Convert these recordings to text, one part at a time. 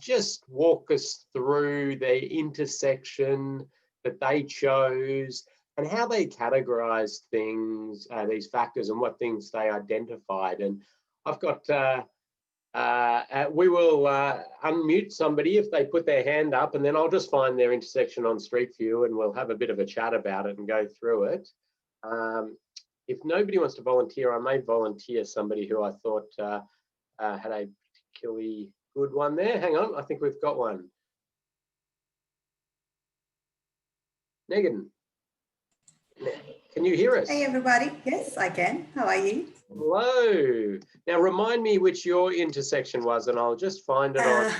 just walk us through the intersection that they chose and how they categorized things, these factors, and what things they identified. And I've got, we will unmute somebody if they put their hand up, and then I'll just find their intersection on Street View and we'll have a bit of a chat about it and go through it. If nobody wants to volunteer, I may volunteer somebody who I thought had a particularly good one there. Hang on, I think we've got one. Megan, can you hear us? Hey everybody, yes I can. How are you? Hello. Now remind me which your intersection was and I'll just find it on.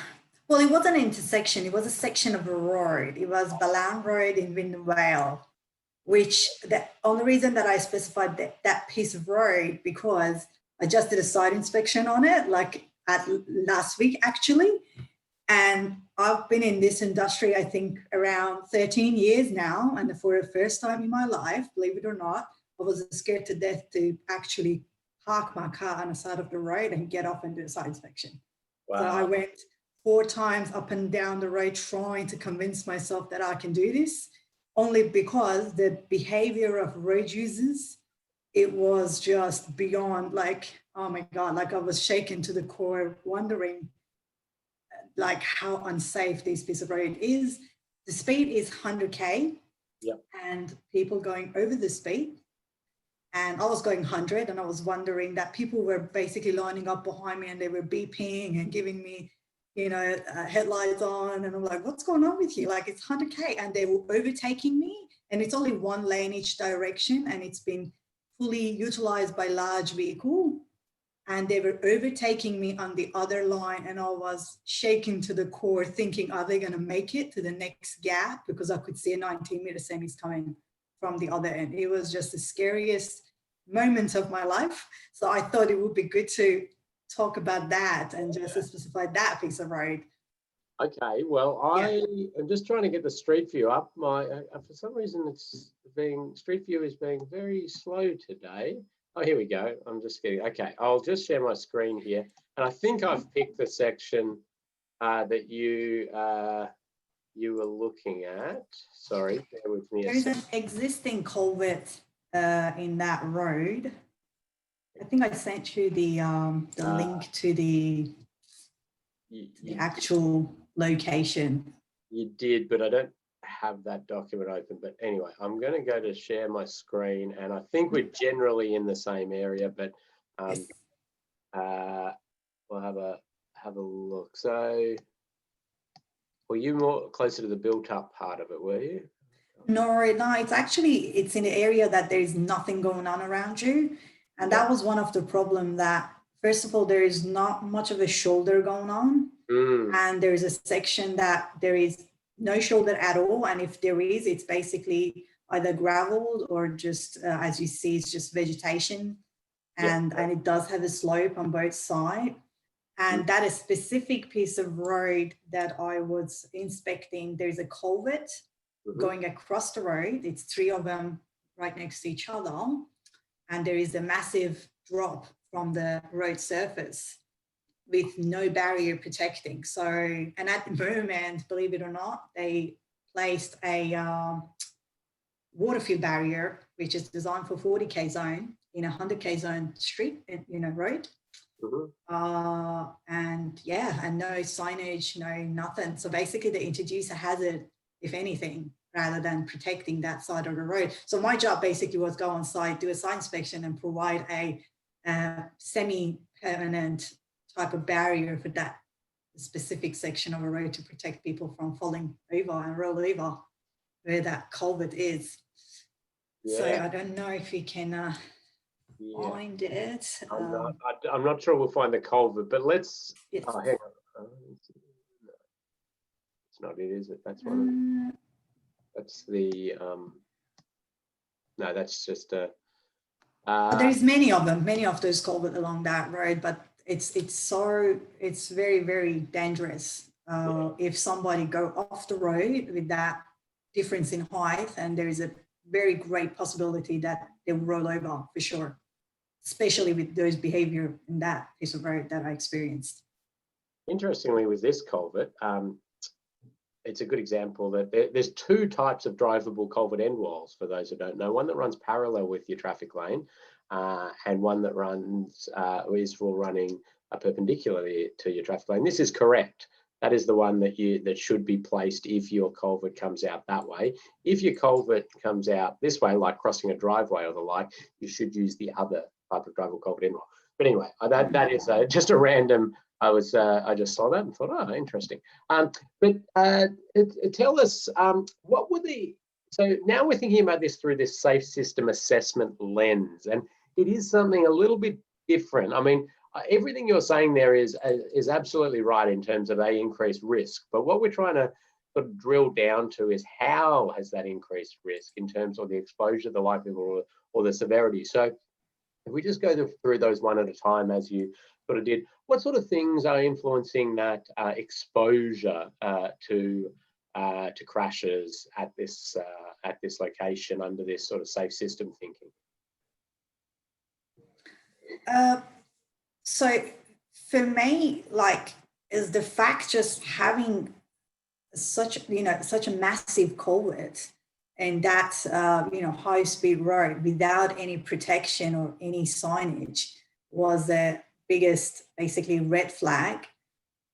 Well, it wasn't an intersection, it was a section of a road. It was Balan Road in Wyndham Vale, which the only reason that I specified that piece of road because I just did a site inspection on it like last week actually. And I've been in this industry, I think around 13 years now. And for the first time in my life, believe it or not, I was scared to death to actually park my car on the side of the road and get off and do a site inspection. Wow. So I went 4 times up and down the road trying to convince myself that I can do this, only because the behavior of road users, it was just beyond like, oh my God, like I was shaken to the core, wondering like how unsafe this piece of road is. The speed is 100K. Yep. And people going over the speed. And I was going 100 and I was wondering that people were basically lining up behind me and they were beeping and giving me, you know, headlights on. And I'm like, what's going on with you? Like it's 100K and they were overtaking me and it's only 1 lane each direction and it's been fully utilized by large vehicle. And they were overtaking me on the other line and I was shaking to the core thinking, are they going to make it to the next gap? Because I could see a 19-meter semis coming from the other end. It was just the scariest moment of my life. So I thought it would be good to talk about that and just specify that piece of road. Okay, well, I'm just trying to get the Street View up. For some reason, Street View is being very slow today. Oh, here we go. I'm just getting, okay, I'll just share my screen here. And I think I've picked the section that you were looking at. Sorry, bear with me. There's an existing culvert in that road. I think I sent you the link to the actual location. You did, but I don't have that document open. But anyway, I'm going to go to share my screen, and I think we're generally in the same area, but Yes. we'll have a look. So were you more closer to the built-up part of it, were you? No, it's in an area that there is nothing going on around you. And that was one of the problems that, first of all, there is not much of a shoulder going on. And there's a section that there is no shoulder at all. And if there is, it's basically either graveled or just, as you see, it's just vegetation. And it does have a slope on both sides. And that is a specific piece of road that I was inspecting. There's a culvert going across the road. It's 3 of them right next to each other. And there is a massive drop from the road surface with no barrier protecting. So, and at the moment, believe it or not, they placed a water-fill barrier, which is designed for 40K zone in a 100K zone street, road. And no signage, no nothing. So basically they introduce a hazard, if anything, rather than protecting that side of the road. So my job basically was go on site, do a site inspection and provide a semi-permanent type of barrier for that specific section of a road to protect people from falling over and roll over where that culvert is. So I don't know if you can find it. I'm not sure we'll find the culvert, but let's. Yes. Oh, hang on. It's not it, is it? That's one. That's the. No, that's just a. There's many of them, many of those culverts along that road, but it's very, very dangerous. If somebody go off the road with that difference in height, and there is a very great possibility that they will roll over for sure, especially with those behavior in that piece of road that I experienced. Interestingly, with this culvert, it's a good example that there's two types of drivable culvert end walls, for those who don't know. One that runs parallel with your traffic lane, and one that runs is for running perpendicularly to your traffic lane. This is correct. That is the one that should be placed if your culvert comes out that way. If your culvert comes out this way, like crossing a driveway or the like, you should use the other type of drivable culvert end wall. But anyway, that is just a random. I just saw that and thought, oh, interesting. Tell us, what were so now we're thinking about this through this safe system assessment lens, and it is something a little bit different. I mean, everything you're saying there is absolutely right in terms of increased risk, but what we're trying to sort of drill down to is how has that increased risk in terms of the exposure, the likelihood, or the severity. So if we just go through those one at a time, as you sort of did, what sort of things are influencing that exposure to crashes at this location under this sort of safe system thinking? So for me, like, is the fact just having such a massive culvert and that high speed road without any protection or any signage was the biggest basically red flag.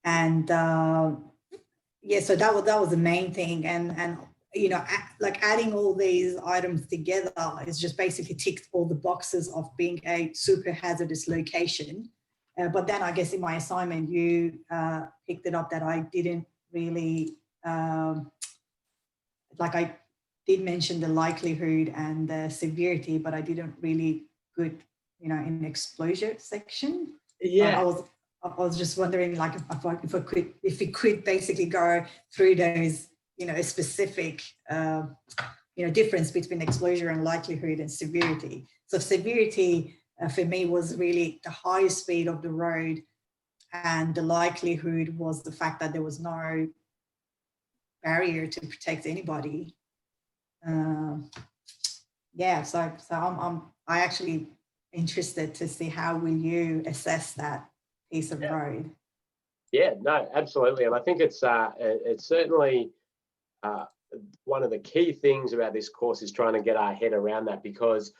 And yeah, so that was the main thing. And like adding all these items together is just basically ticked all the boxes of being a super hazardous location. But then I guess in my assignment, you picked it up that I didn't really, like I did mention the likelihood and the severity, but I didn't really good, in exposure section. Yeah. I was just wondering, like, if we could basically go through those, specific, difference between exposure and likelihood and severity. So severity for me was really the highest speed of the road, and the likelihood was the fact that there was no barrier to protect anybody. Yeah, so I actually interested to see how will you assess that piece of road. Yeah, no, absolutely, and I think it's certainly one of the key things about this course is trying to get our head around that, because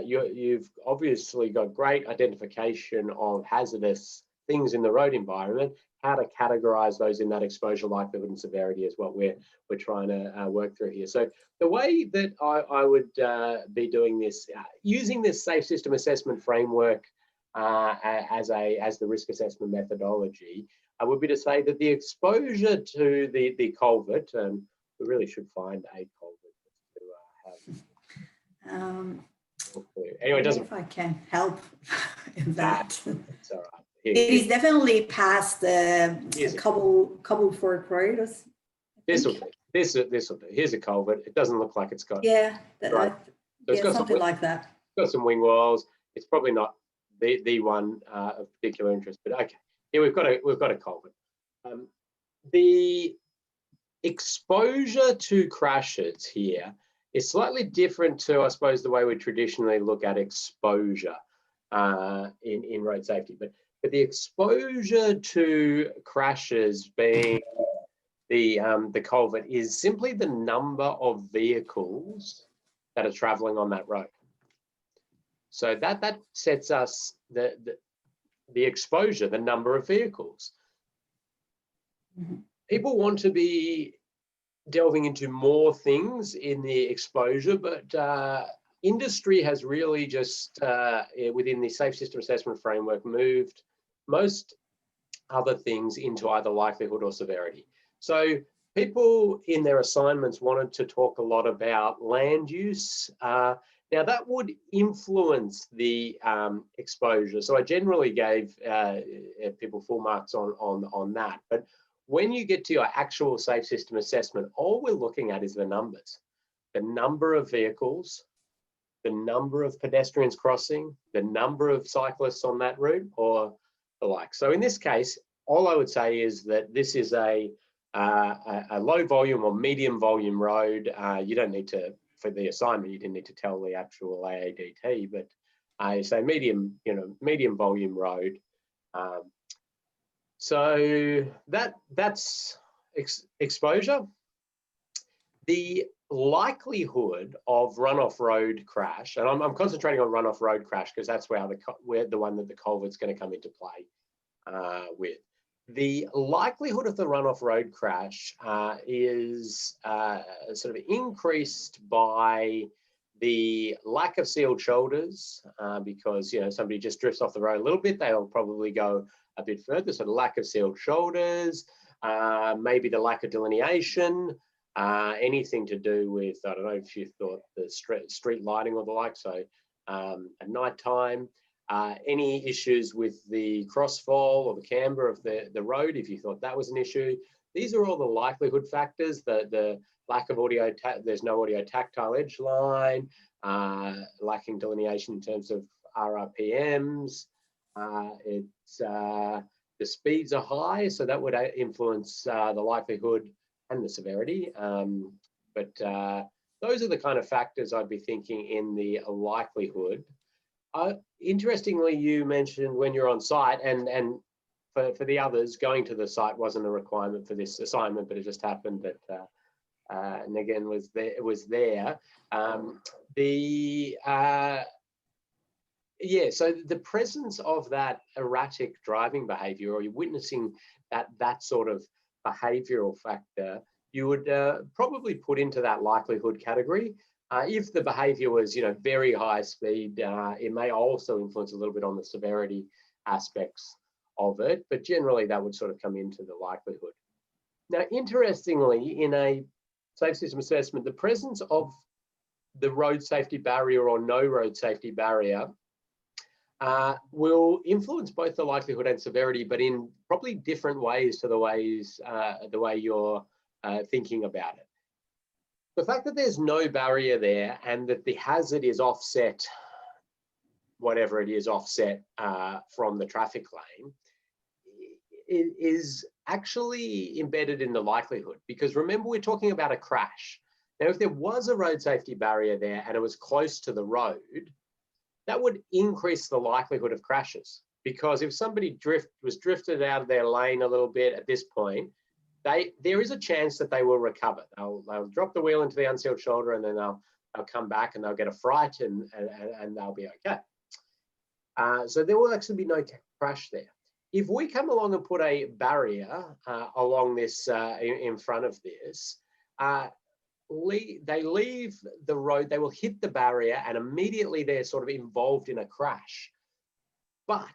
you've obviously got great identification of hazardous things in the road environment. How to categorize those in that exposure, likelihood, and severity is what we're trying to work through here. So the way that I would be doing this, using this safe system assessment framework as the risk assessment methodology, would be to say that the exposure to the culvert, and we really should find a culvert to have. Anyway, it doesn't. If I can help in that. It's all right. It is definitely past the Cobble Fork Road. This will do. Here's a culvert. It doesn't look like it's got. Yeah, right. So it's got something like that. It's got some wing walls. It's probably not the one of particular interest, but okay. Yeah, we've got a culvert. The exposure to crashes here is slightly different to, I suppose, the way we traditionally look at exposure in road safety. But the exposure to crashes being the culvert is simply the number of vehicles that are traveling on that road. So that sets us the exposure, the number of vehicles. Mm-hmm. People want to be delving into more things in the exposure, but industry has really just, within the safe system assessment framework, moved most other things into either likelihood or severity. So people in their assignments wanted to talk a lot about land use. Now that would influence the exposure. So I generally gave people full marks on that. But when you get to your actual safe system assessment, all we're looking at is the numbers. The number of vehicles, the number of pedestrians crossing, the number of cyclists on that route, or the like. So in this case, all I would say is that this is a low volume or medium volume road. You don't need to, for the assignment, you didn't need to tell the actual AADT, but I say medium volume road. So that's exposure. The likelihood of runoff road crash, and I'm concentrating on runoff road crash because that's where the one that the culvert's going to come into play with. The likelihood of the runoff road crash is sort of increased by the lack of sealed shoulders, because somebody just drifts off the road a little bit, they'll probably go a bit further. So the lack of sealed shoulders, maybe the lack of delineation, anything to do with, I don't know if you thought the street lighting or the like, so at night time, any issues with the crossfall or the camber of the road, if you thought that was an issue. These are all the likelihood factors, the lack of audio, there's no audio tactile edge line, lacking delineation in terms of RRPMs, the speeds are high, so that would influence the likelihood and the severity. But those are the kind of factors I'd be thinking in the likelihood. Interestingly, you mentioned when you're on site, and for the others, going to the site wasn't a requirement for this assignment, but it just happened that and again it was there. So the presence of that erratic driving behavior, or you're witnessing that sort of behavioral factor, you would probably put into that likelihood category. If the behavior was, very high speed, it may also influence a little bit on the severity aspects of it, but generally that would sort of come into the likelihood. Now, interestingly, in a safe system assessment, the presence of the road safety barrier or no road safety barrier will influence both the likelihood and severity, but in probably different ways to the way you're thinking about it. The fact that there's no barrier there and that the hazard is offset, whatever it is, offset from the traffic lane, is actually embedded in the likelihood. Because remember, we're talking about a crash. Now, if there was a road safety barrier there and it was close to the road, that would increase the likelihood of crashes. Because if somebody was drifted out of their lane a little bit at this point, there is a chance that they will recover. They'll drop the wheel into the unsealed shoulder, and then they'll come back and they'll get a fright, and they'll be okay. So there will actually be no crash there. If we come along and put a barrier along this in front of this, they leave the road, they will hit the barrier, and immediately they're sort of involved in a crash. But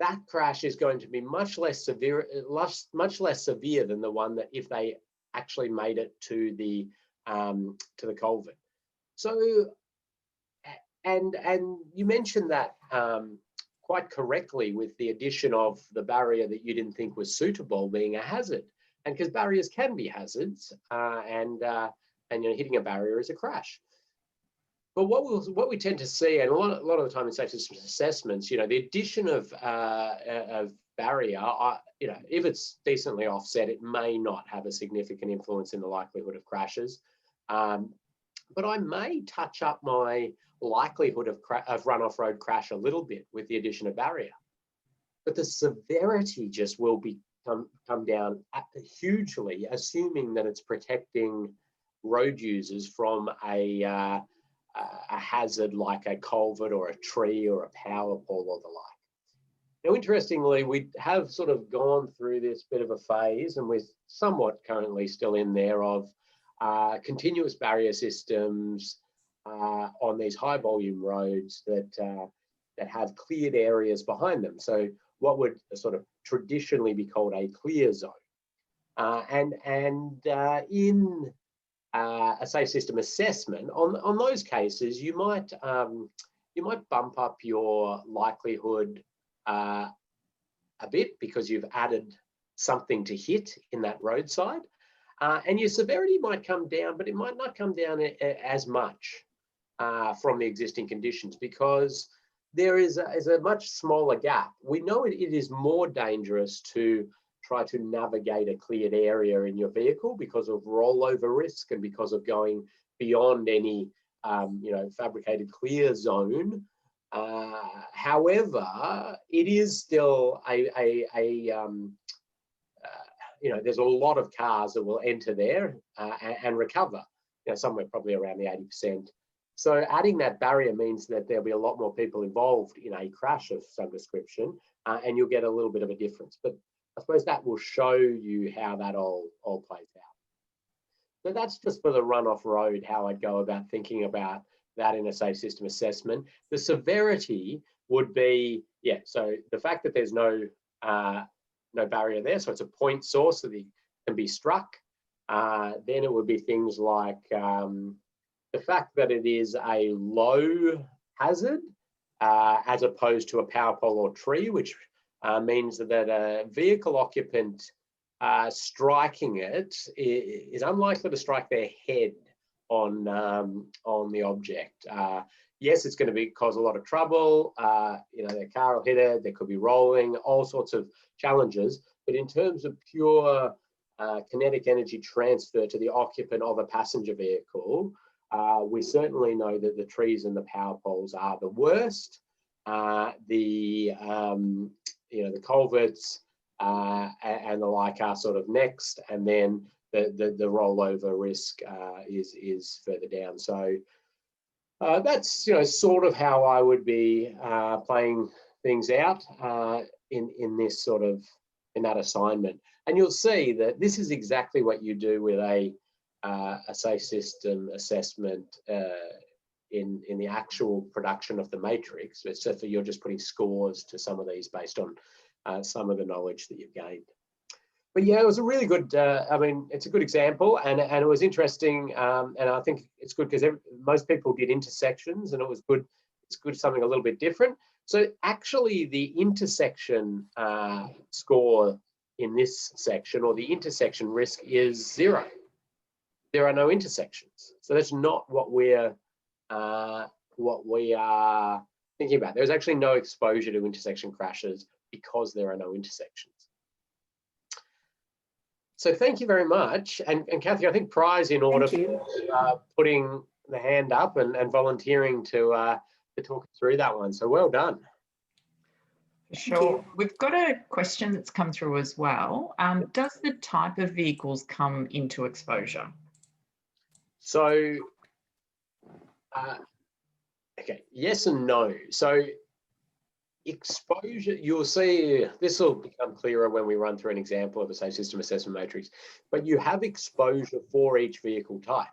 that crash is going to be much less severe than the one that if they actually made it to the culvert. So, and you mentioned that quite correctly with the addition of the barrier that you didn't think was suitable being a hazard, and because barriers can be hazards, and hitting a barrier is a crash. But what we tend to see, and a lot of the time in safe system assessments, the addition of barrier, if it's decently offset, it may not have a significant influence in the likelihood of crashes. But I may touch up my likelihood of runoff road crash a little bit with the addition of barrier. But the severity just will come down hugely, assuming that it's protecting road users from a hazard like a culvert or a tree or a power pole or the like. Now, interestingly, we have sort of gone through this bit of a phase, and we're somewhat currently still in there, of continuous barrier systems on these high volume roads that have cleared areas behind them. So what would sort of traditionally be called a clear zone. In a safe system assessment, on those cases, you might bump up your likelihood a bit because you've added something to hit in that roadside, and your severity might come down, but it might not come down as much from the existing conditions, because there is a much smaller gap. We know it is more dangerous to try to navigate a cleared area in your vehicle because of rollover risk and because of going beyond any fabricated clear zone However, it is still you know, there's a lot of cars that will enter there and recover, you know, somewhere probably around the 80%. So adding that barrier means that there'll be a lot more people involved in a crash of some description, and you'll get a little bit of a difference. But I suppose that will show you how that all plays out. So that's just for the runoff road, how I'd go about thinking about that in a safe system assessment. The severity would be, yeah, so the fact that there's no barrier there, so it's a point source that can be struck. Then it would be things like the fact that it is a low hazard as opposed to a power pole or tree, which means that a vehicle occupant striking it is unlikely to strike their head on the object. Yes, it's going to cause a lot of trouble. You know, their car will hit it. There could be rolling, all sorts of challenges. But in terms of pure kinetic energy transfer to the occupant of a passenger vehicle, we certainly know that the trees and the power poles are the worst. You know, the culverts and the like are sort of next, and then the rollover risk is further down. So that's, you know, sort of how I would be playing things out in this sort of, in that assignment. And you'll see that this is exactly what you do with a safe system assessment in the actual production of the matrix, except for you're just putting scores to some of these based on some of the knowledge that you've gained. But yeah, it was a really good, I mean, it's a good example, and it was interesting, and I think it's good because most people did intersections, and it was good. It's good, something a little bit different. So actually the intersection score in this section, or the intersection risk, is 0. There are no intersections. So that's not what we are thinking about. There's actually no exposure to intersection crashes because there are no intersections. So thank you very much. And Kathy, I think prize in order for putting the hand up and volunteering to talk through that one. So well done. Sure. We've got a question that's come through as well. Does the type of vehicles come into exposure? So, okay, yes and no. So exposure, you'll see, this will become clearer when we run through an example of a safe system assessment matrix, but you have exposure for each vehicle type.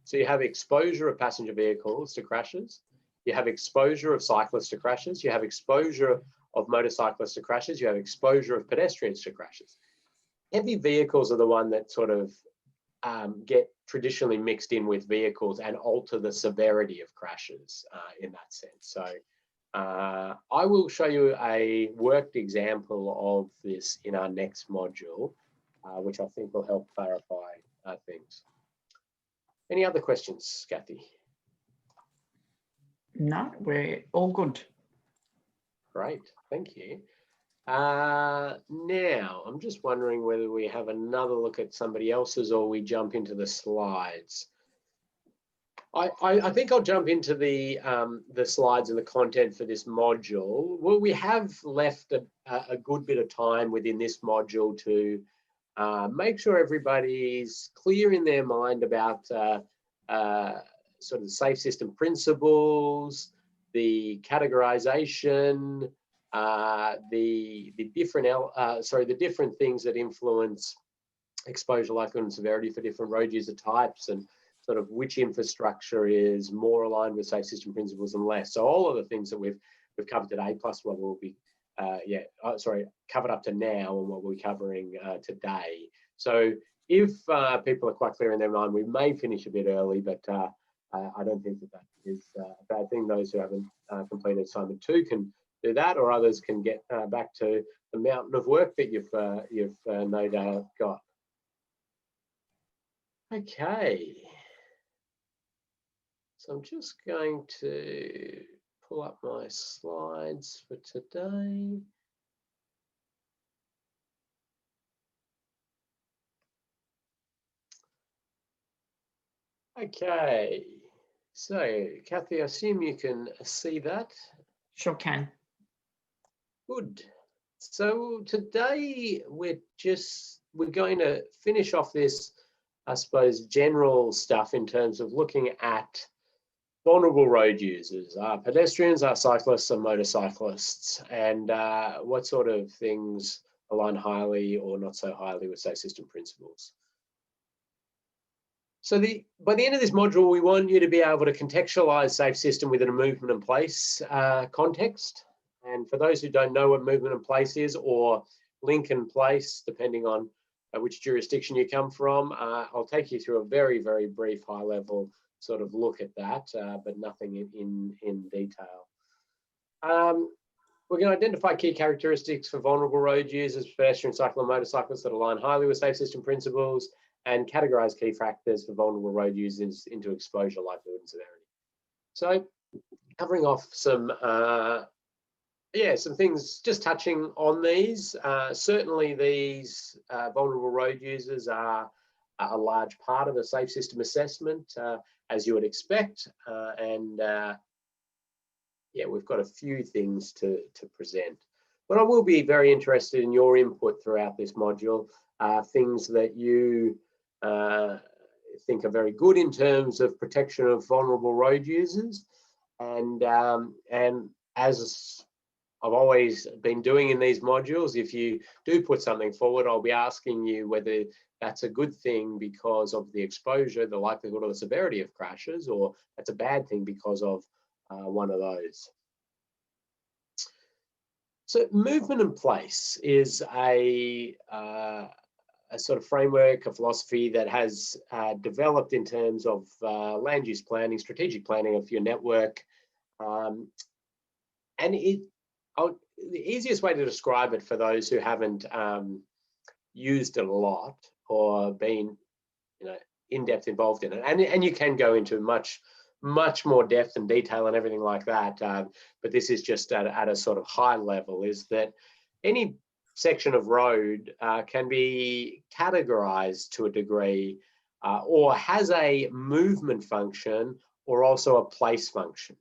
So you have exposure of passenger vehicles to crashes, you have exposure of cyclists to crashes, you have exposure of motorcyclists to crashes, you have exposure of pedestrians to crashes. Heavy vehicles are the one that sort of get traditionally mixed in with vehicles and alter the severity of crashes in that sense. So I will show you a worked example of this in our next module, which I think will help clarify things. Any other questions, Kathy? No, we're all good. Great, thank you. Now, I'm just wondering whether we have another look at somebody else's or we jump into the slides. I think I'll jump into the slides and the content for this module. Well, we have left a good bit of time within this module to make sure everybody's clear in their mind about sort of the safe system principles, the categorization, the different things that influence exposure likelihood and severity for different road user types, and sort of which infrastructure is more aligned with safe system principles and less. So all of the things that we've covered today, plus what we'll be covered up to now and what we'll be covering today. So if people are quite clear in their mind, we may finish a bit early, but I don't think that is a bad thing. Those who haven't completed assignment 2 can do that, or others can get back to the mountain of work that you've no doubt got. Okay. So I'm just going to pull up my slides for today. Okay, so Kathy, I assume you can see that. Sure can. Good. So today we're going to finish off this, I suppose, general stuff in terms of looking at vulnerable road users, pedestrians, cyclists and motorcyclists, and what sort of things align highly or not so highly with safe system principles. So by the end of this module, we want you to be able to contextualize safe system within a movement and place context. And for those who don't know what movement and place is, or link and place, depending on which jurisdiction you come from, I'll take you through a very, very brief high level sort of look at that, but nothing in detail. We're going to identify key characteristics for vulnerable road users, pedestrians, cycle and motorcyclists that align highly with safe system principles, and categorize key factors for vulnerable road users into exposure, likelihood, and severity. So covering off some things, just touching on these. Certainly these vulnerable road users are a large part of a safe system assessment, as you would expect. We've got a few things to present. But I will be very interested in your input throughout this module, things that you think are very good in terms of protection of vulnerable road users. And as I've always been doing in these modules, if you do put something forward, I'll be asking you whether that's a good thing because of the exposure, the likelihood or the severity of crashes, or that's a bad thing because of one of those. So movement and place is a sort of framework, a philosophy that has developed in terms of land use planning, strategic planning of your network. And the easiest way to describe it for those who haven't used it a lot or been in-depth involved in it, and you can go into much more depth and detail and everything like that, but this is just at a sort of high level, is that any section of road can be categorized to a degree or has a movement function or also a place function.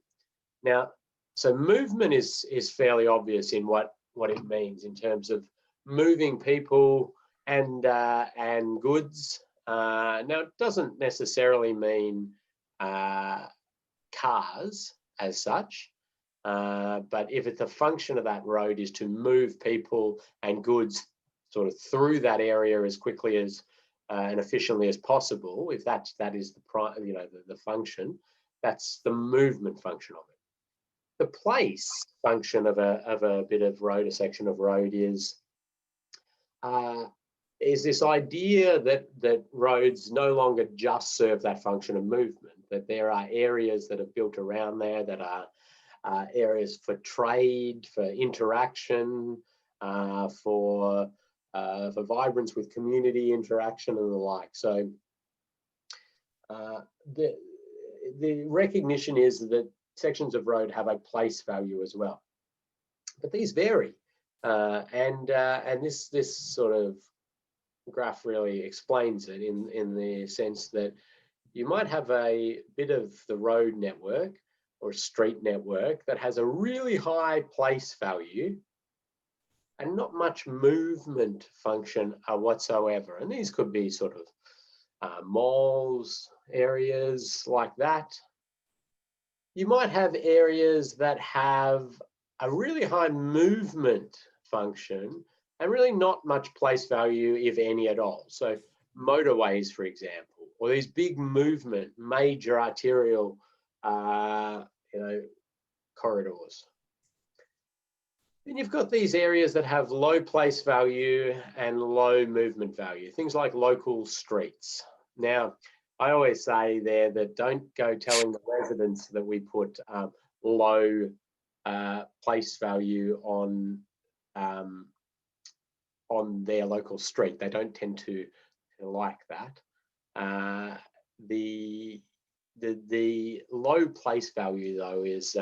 Now, so movement is fairly obvious in what it means in terms of moving people and goods. Now, it doesn't necessarily mean cars as such, but if the function of that road is to move people and goods sort of through that area as quickly as and efficiently as possible, if that is the function, that's the movement function of it. The place function of a bit of road, a section of road, is this idea that roads no longer just serve that function of movement, that there are areas that are built around there that are areas for trade, for interaction, for vibrance with community interaction and the like. So the recognition is that sections of road have a place value as well, but these vary, and this sort of graph really explains it in the sense that you might have a bit of the road network or street network that has a really high place value and not much movement function whatsoever. And these could be sort of malls, areas like that. You might have areas that have a really high movement function and really not much place value, if any at all. So motorways, for example, or these big movement, major arterial, corridors. Then you've got these areas that have low place value and low movement value, things like local streets. Now, I always say there that don't go telling the residents that we put low place value on their local street. They don't tend to like that. The low place value though is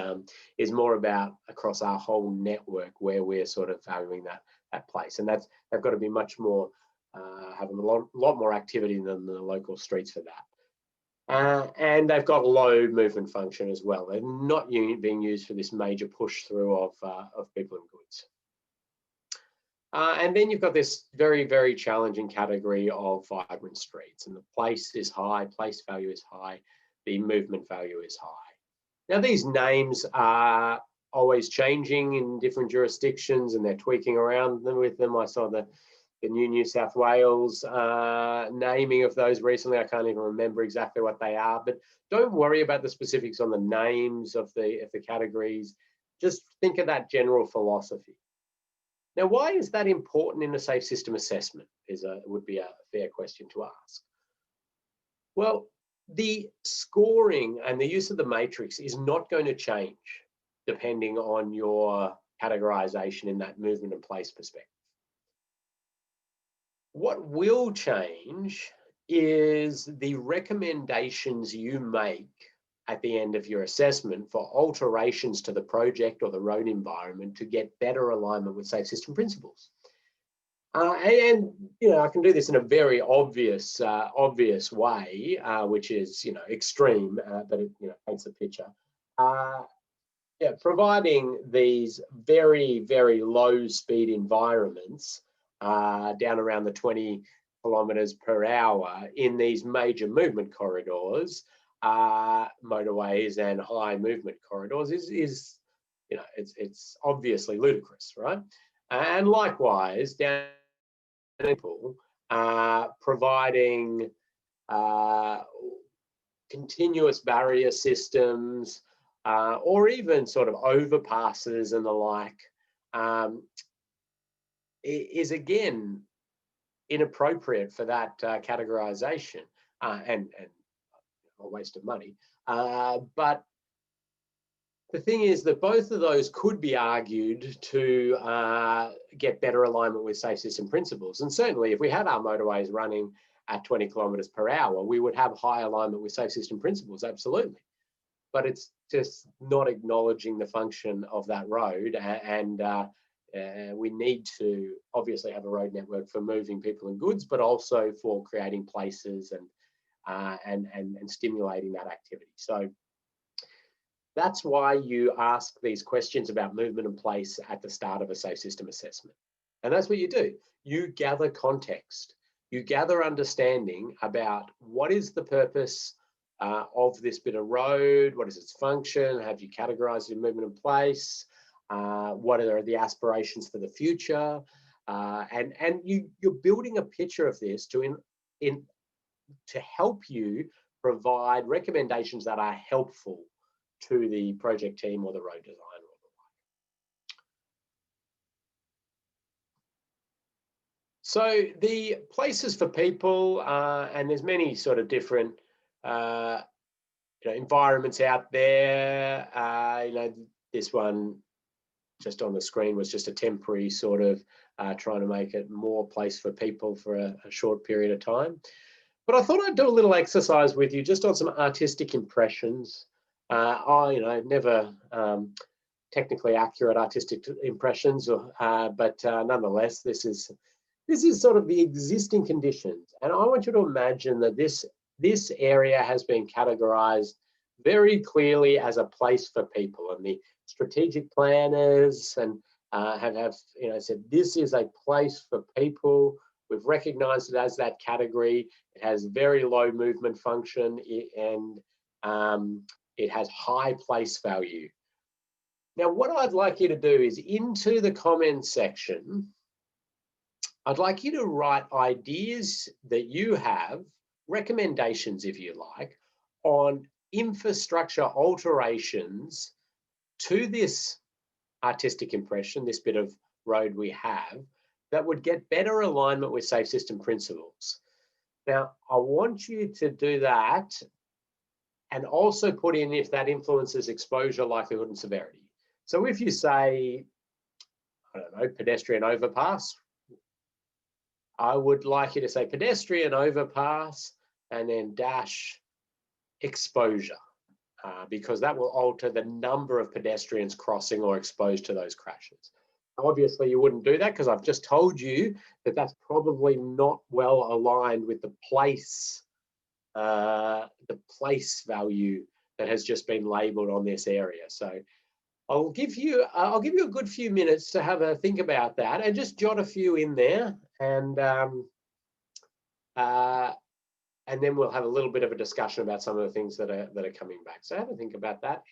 more about across our whole network where we're sort of valuing that place, and they've got to be much more having a lot more activity than the local streets for that. And they've got low movement function as well. They're not being used for this major push through of people and goods. And then you've got this very, very challenging category of vibrant streets, and the place is high, place value is high, the movement value is high. Now, these names are always changing in different jurisdictions, and they're tweaking around with them. I saw the New South Wales naming of those recently. I can't even remember exactly what they are, but don't worry about the specifics on the names of the categories. Just think of that general philosophy. Now, why is that important in a safe system assessment would be a fair question to ask. Well, the scoring and the use of the matrix is not going to change depending on your categorization in that movement and place perspective. What will change is the recommendations you make at the end of your assessment for alterations to the project or the road environment to get better alignment with safe system principles. And you know, I can do this in a very obvious way, which is extreme, but it paints a picture. Yeah, providing these very, very low speed environments down around the 20 kilometers per hour in these major movement corridors, motorways and high movement corridors is it's obviously ludicrous, right? And likewise, down people providing continuous barrier systems or even sort of overpasses and the like is again inappropriate for that categorization and a waste of money. But the thing is that both of those could be argued to get better alignment with safe system principles. And certainly if we had our motorways running at 20 kilometers per hour, we would have high alignment with safe system principles, absolutely. But it's just not acknowledging the function of that road. And we need to obviously have a road network for moving people and goods, but also for creating places and stimulating that activity. So that's why you ask these questions about movement and place at the start of a safe system assessment. And that's what you do. You gather context. You gather understanding about what is the purpose of this bit of road, what is its function, have you categorized it in movement and place, what are the aspirations for the future, and you're building a picture of this to help you provide recommendations that are helpful to the project team or the road designer or the like. So the places for people, and there's many sort of different environments out there. This one just on the screen was just a temporary sort of trying to make it more place for people for a short period of time. But I thought I'd do a little exercise with you just on some artistic impressions. Never technically accurate artistic impressions, but nonetheless, this is sort of the existing conditions. And I want you to imagine that this area has been categorized very clearly as a place for people, and the strategic planners and have said this is a place for people. We've recognized it as that category. It has very low movement function and it has high place value. Now, what I'd like you to do is into the comments section, I'd like you to write ideas that you have, recommendations if you like, on infrastructure alterations to this artistic impression, this bit of road we have, that would get better alignment with safe system principles. Now, I want you to do that and also put in if that influences exposure, likelihood, and severity. So if you say, I don't know, pedestrian overpass, I would like you to say pedestrian overpass and then dash exposure, because that will alter the number of pedestrians crossing or exposed to those crashes. Obviously, you wouldn't do that because I've just told you that that's probably not well aligned with the place the place value that has just been labeled on this area. So I'll give you a good few minutes to have a think about that and just jot a few in there, and then we'll have a little bit of a discussion about some of the things that are coming back. So have a think about that.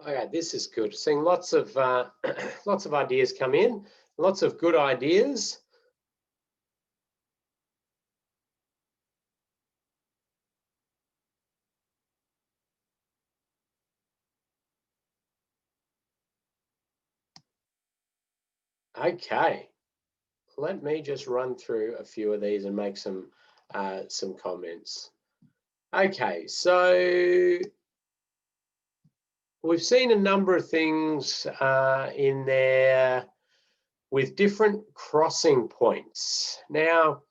Okay, this is good. Seeing lots of lots of ideas come in, lots of good ideas. Okay, let me just run through a few of these and make some comments. Okay, so we've seen a number of things in there with different crossing points. Now,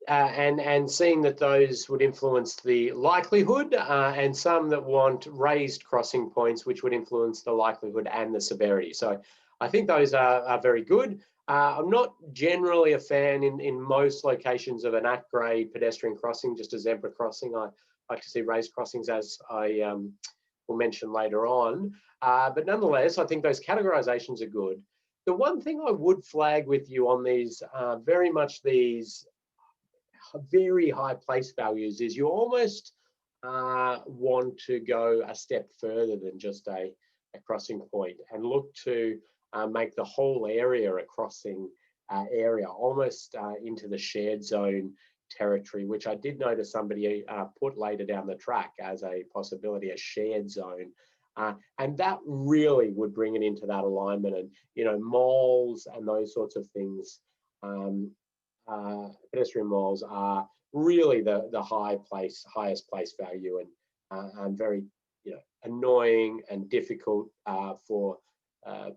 and seeing that those would influence the likelihood, and some that want raised crossing points, which would influence the likelihood and the severity. So I think those are very good. I'm not generally a fan in most locations of an at-grade pedestrian crossing, just a zebra crossing. I like to see raised crossings, as I will mention later on. But nonetheless, I think those categorizations are good. The one thing I would flag with you on these, very much these very high place values, is you almost want to go a step further than just a crossing point and look to make the whole area a crossing area, almost into the shared zone territory, which I did notice somebody put later down the track as a possibility, a shared zone. And that really would bring it into that alignment, and, you know, malls and those sorts of things. Pedestrian malls are really the highest place value, and very, you know, annoying and difficult for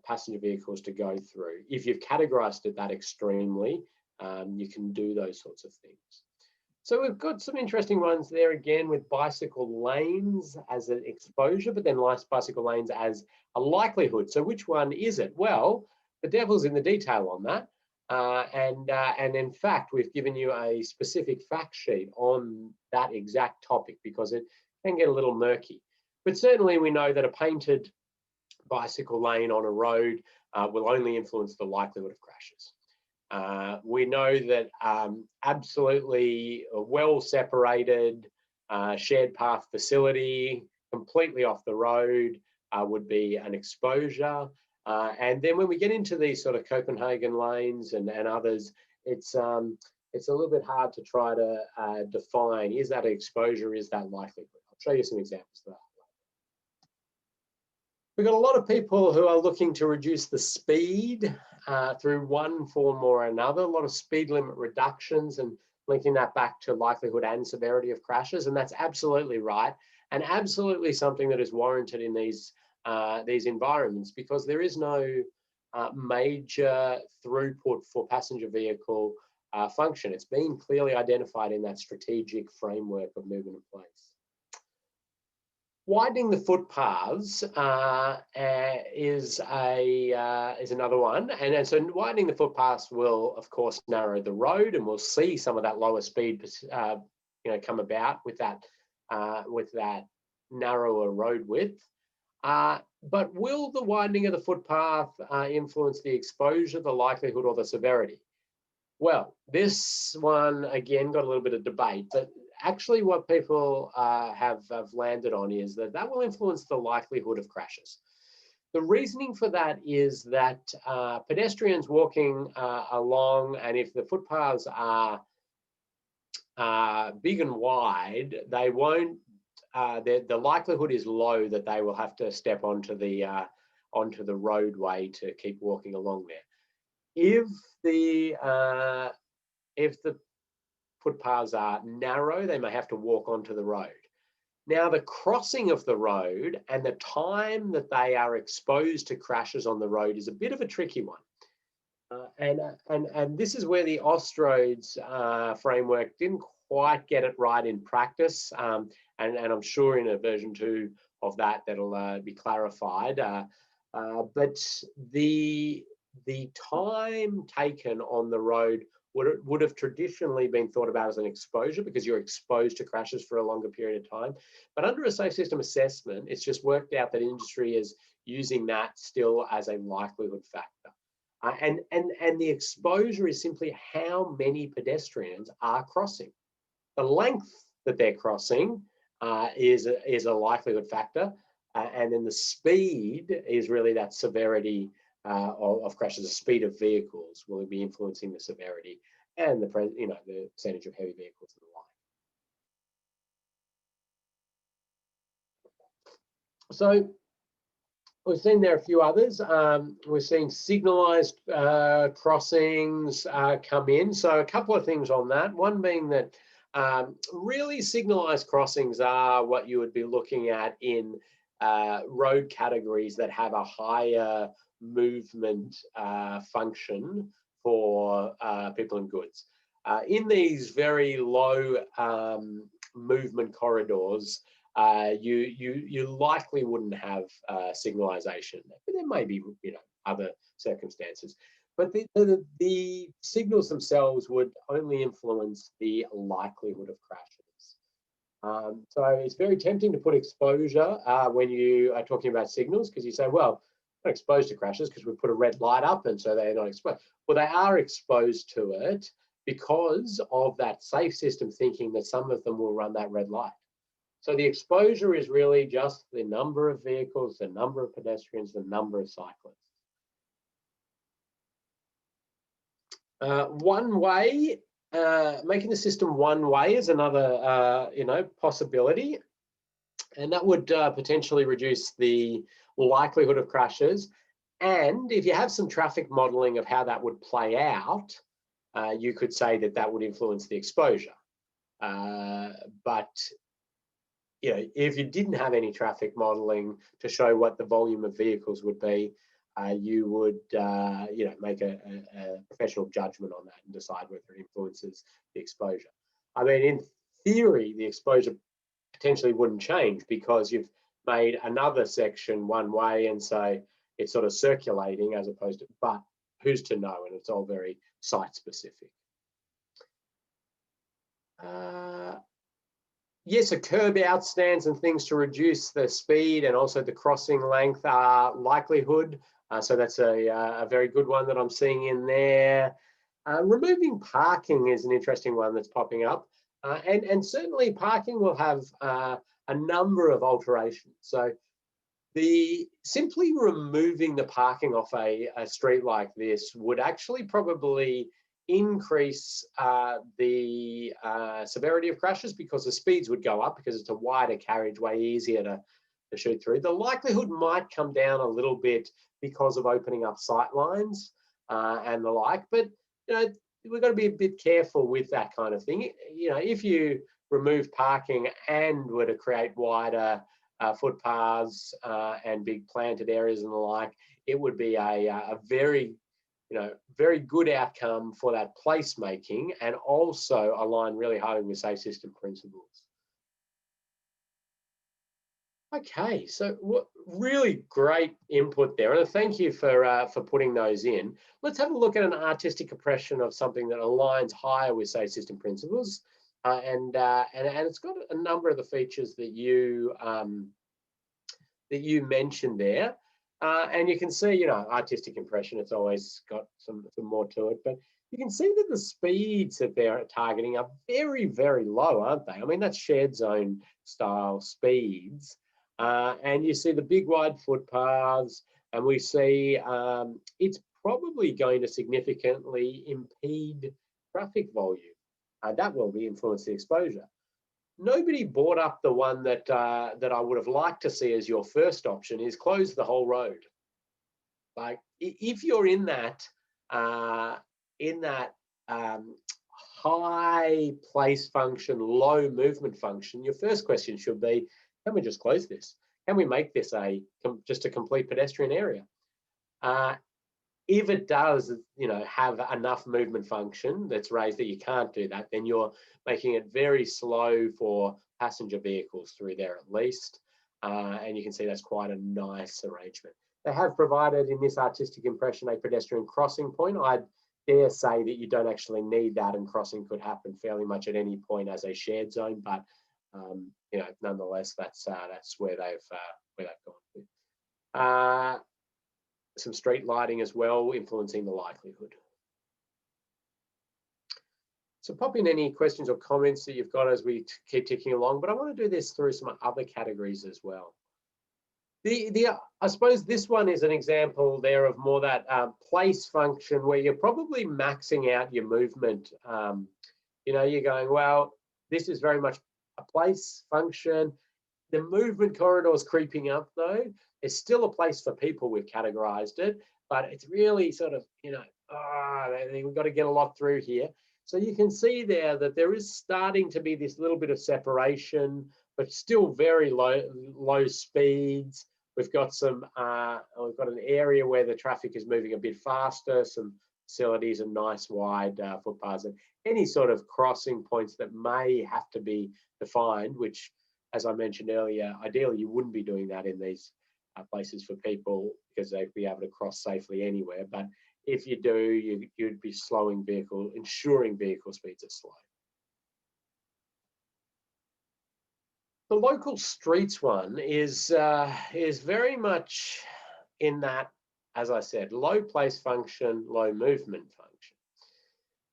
passenger vehicles to go through. If you've categorized it that extremely, you can do those sorts of things. So we've got some interesting ones there again with bicycle lanes as an exposure, but then bicycle lanes as a likelihood. So which one is it? Well, the devil's in the detail on that. And in fact, we've given you a specific fact sheet on that exact topic, because it can get a little murky. But certainly we know that a painted bicycle lane on a road will only influence the likelihood of crashes. We know that absolutely well separated shared path facility completely off the road would be an exposure. And then when we get into these sort of Copenhagen lanes and others, it's a little bit hard to try to define, is that an exposure, is that likelihood? I'll show you some examples of that. We've got a lot of people who are looking to reduce the speed through one form or another, a lot of speed limit reductions, and linking that back to likelihood and severity of crashes. And that's absolutely right, and absolutely something that is warranted in these environments, because there is no major throughput for passenger vehicle function. It's been clearly identified in that strategic framework of movement in place. Widening the footpaths is another one, and so widening the footpaths will, of course, narrow the road, and we'll see some of that lower speed, come about with that narrower road width. But will the widening of the footpath influence the exposure, the likelihood, or the severity? Well, this one again got a little bit of debate, but actually what people have landed on is that will influence the likelihood of crashes. The reasoning for that is that pedestrians walking along, and if the footpaths are big and wide, they won't. The likelihood is low that they will have to step onto the roadway to keep walking along there. If the footpaths are narrow, they may have to walk onto the road. Now, the crossing of the road and the time that they are exposed to crashes on the road is a bit of a tricky one. And this is where the Austroads framework didn't quite get it right in practice. And I'm sure in a version 2 of that, that'll be clarified. But the time taken on the road would have traditionally been thought about as an exposure, because you're exposed to crashes for a longer period of time. But under a safe system assessment, it's just worked out that industry is using that still as a likelihood factor. And the exposure is simply how many pedestrians are crossing. The length that they're crossing is a likelihood factor, and then the speed is really that severity of crashes. The speed of vehicles will be influencing the severity, and the percentage of heavy vehicles and the like. So we've seen there are a few others. We've seen signalised crossings come in. So a couple of things on that. One being that really signalised crossings are what you would be looking at in road categories that have a higher movement function for people and goods. In these very low movement corridors, you likely wouldn't have signalisation. But there may be other circumstances. But the signals themselves would only influence the likelihood of crashes. So it's very tempting to put exposure when you are talking about signals, because you say, well, not exposed to crashes because we put a red light up and so they're not exposed. Well, they are exposed to it because of that safe system thinking that some of them will run that red light. So the exposure is really just the number of vehicles, the number of pedestrians, the number of cyclists. One way, making the system one way is another possibility, and that would potentially reduce the likelihood of crashes. And if you have some traffic modelling of how that would play out, you could say that would influence the exposure. But if you didn't have any traffic modelling to show what the volume of vehicles would be, you would make a professional judgment on that and decide whether it influences the exposure. I mean, in theory, the exposure potentially wouldn't change because you've made another section one way, and so it's sort of circulating as opposed to, but who's to know? And it's all very site specific. Yes, a curb outstands and things to reduce the speed and also the crossing length are likelihood. So that's a very good one that I'm seeing in there. Removing parking is an interesting one that's popping up. And certainly parking will have a number of alterations. So simply removing the parking off a street like this would actually probably increase the severity of crashes because the speeds would go up because it's a wider carriageway, easier to shoot through. The likelihood might come down a little bit because of opening up sight lines and the like, but we've got to be a bit careful with that kind of thing. If you remove parking and were to create wider footpaths and big planted areas and the like, it would be a very, very good outcome for that placemaking, and also align really highly with safe system principles. Okay, so what really great input there, and thank you for putting those in. Let's have a look at an artistic impression of something that aligns higher with safe system principles, and it's got a number of the features that you mentioned there, and you can see, artistic impression. It's always got some more to it, but you can see that the speeds that they're targeting are very, very low, aren't they? I mean, that's shared zone style speeds. And you see the big wide footpaths, and we see it's probably going to significantly impede traffic volume. That will influence the exposure. Nobody brought up the one that I would have liked to see as your first option, is close the whole road. Like, if you're in that high place function, low movement function, your first question should be, can we just close this? Can we make this just a complete pedestrian area? If it does, have enough movement function that's raised that you can't do that, then you're making it very slow for passenger vehicles through there at least. And you can see that's quite a nice arrangement. They have provided in this artistic impression a pedestrian crossing point. I'd dare say that you don't actually need that, and crossing could happen fairly much at any point as a shared zone, but nonetheless, that's where they've gone with. Some street lighting as well, influencing the likelihood. So pop in any questions or comments that you've got as we keep ticking along, but I want to do this through some other categories as well. I suppose this one is an example there of more that place function, where you're probably maxing out your movement. You're going, well, this is very much a place function. The movement corridor is creeping up though. It's still a place for people, we've categorized it, but it's really sort of, we've got to get a lot through here. So you can see there that there is starting to be this little bit of separation, but still very low speeds. We've got we've got an area where the traffic is moving a bit faster, some facilities and nice wide footpaths, and any sort of crossing points that may have to be defined, which, as I mentioned earlier, ideally you wouldn't be doing that in these places for people, because they'd be able to cross safely anywhere. But if you do, you'd be ensuring vehicle speeds are slow. The local streets one is very much in that, as I said, low place function, low movement function.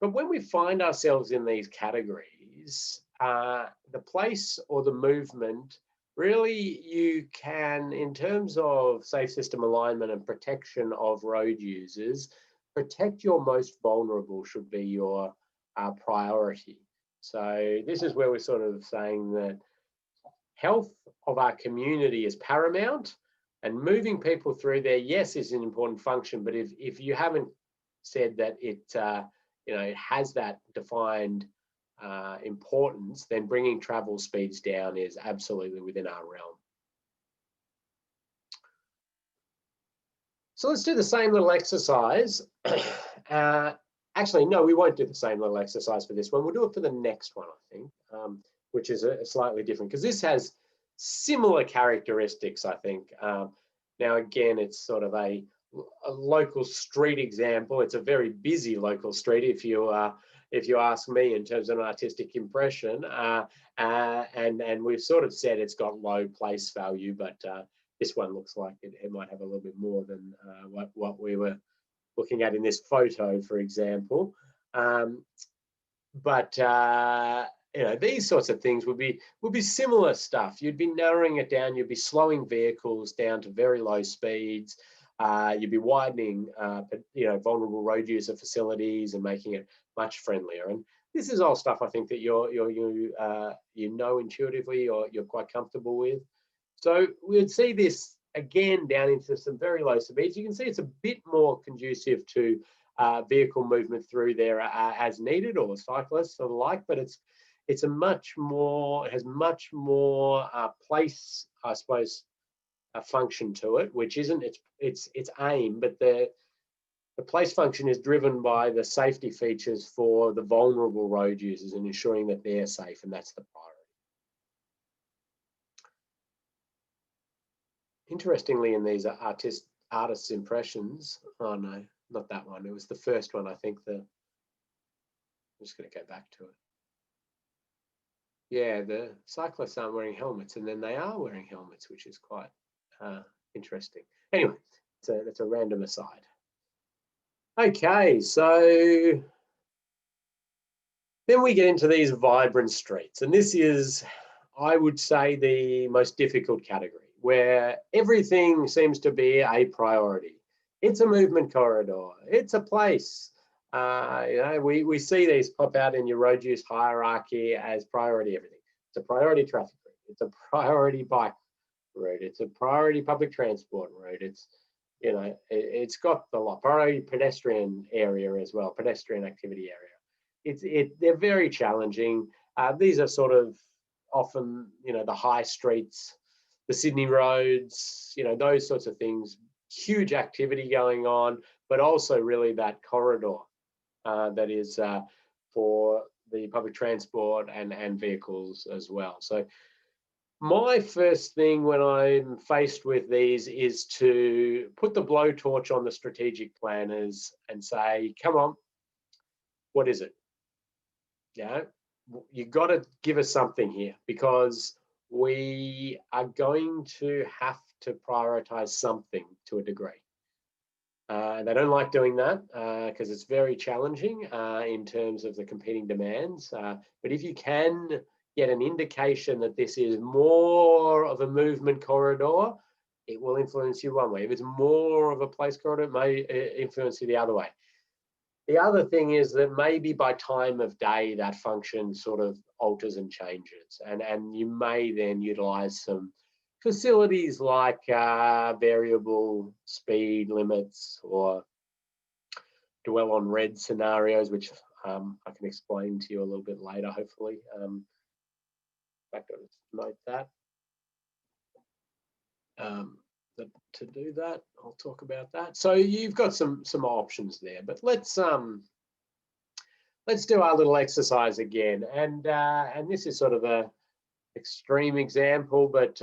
But when we find ourselves in these categories, the place or the movement, really you can, in terms of safe system alignment and protection of road users, protect your most vulnerable should be your priority. So this is where we're sort of saying that health of our community is paramount, and moving people through there, yes, is an important function, but if you haven't said that it has that defined importance, then bringing travel speeds down is absolutely within our realm. So let's do the same little exercise. Actually, no, we won't do the same little exercise for this one. We'll do it for the next one, I think, which is slightly different, because this has similar characteristics, I think. Now, again, it's sort of a local street example. It's a very busy local street, if you ask me, in terms of an artistic impression. And we've sort of said it's got low place value, but this one looks like it might have a little bit more than what we were looking at in this photo, for example. These sorts of things would be similar stuff. You'd be narrowing it down. You'd be slowing vehicles down to very low speeds. You'd be widening, vulnerable road user facilities and making it much friendlier. And this is all stuff I think that you know intuitively, or you're quite comfortable with. So we would see this again down into some very low speeds. You can see it's a bit more conducive to vehicle movement through there as needed, or cyclists or the like. But it has much more place, I suppose, function to it, which isn't its aim, but the place function is driven by the safety features for the vulnerable road users and ensuring that they're safe, and that's the priority. Interestingly, in these artist's impressions, oh no, not that one. It was the first one, I think. I'm just going to go back to it. Yeah, the cyclists aren't wearing helmets, and then they are wearing helmets, which is quite interesting. Anyway, that's a random aside. Okay, so then we get into these vibrant streets, and this is, I would say, the most difficult category, where everything seems to be a priority. It's a movement corridor. It's a place. We see these pop out in your road use hierarchy as priority everything. It's a priority traffic route. It's a priority bike route. It's a priority public transport route. It's got the lot. Priority pedestrian area as well, pedestrian activity area. They're very challenging. These are sort of often, the high streets, the Sydney roads, those sorts of things. Huge activity going on, but also really that corridor that is for the public transport and vehicles as well. So my first thing when I'm faced with these is to put the blowtorch on the strategic planners and say, come on, what is it? Yeah, you've got to give us something here, because we are going to have to prioritize something to a degree. They don't like doing that because it's very challenging in terms of the competing demands. But if you can get an indication that this is more of a movement corridor, it will influence you one way. If it's more of a place corridor, it may influence you the other way. The other thing is that maybe by time of day, that function sort of alters and changes. And you may then utilize some facilities like variable speed limits or dwell on red scenarios, which I can explain to you a little bit later, hopefully. In fact, I'll just note that. To do that, I'll talk about that. So you've got some options there, but let's do our little exercise again. And this is sort of a extreme example, but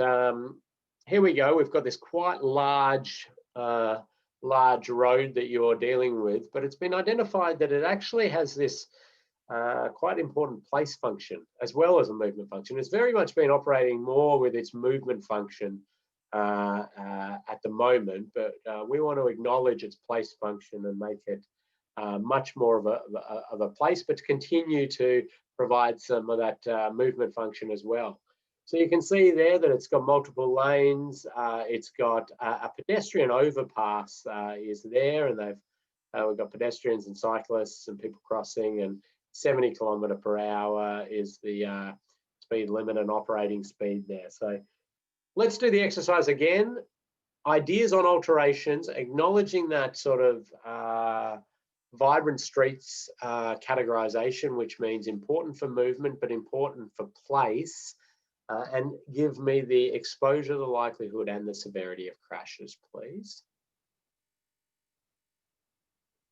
here we go. We've got this quite large road that you're dealing with, but it's been identified that it actually has this quite important place function as well as a movement function. It's very much been operating more with its movement function at the moment, but we want to acknowledge its place function and make it much more of a place, but to continue to provide some of that movement function as well. So you can see there that it's got multiple lanes. It's got a pedestrian overpass is there, and we've got pedestrians and cyclists and people crossing, and 70 km/h is the speed limit and operating speed there. So let's do the exercise again. Ideas on alterations, acknowledging that sort of vibrant streets categorization, which means important for movement, but important for place, and give me the exposure, the likelihood, and the severity of crashes, please.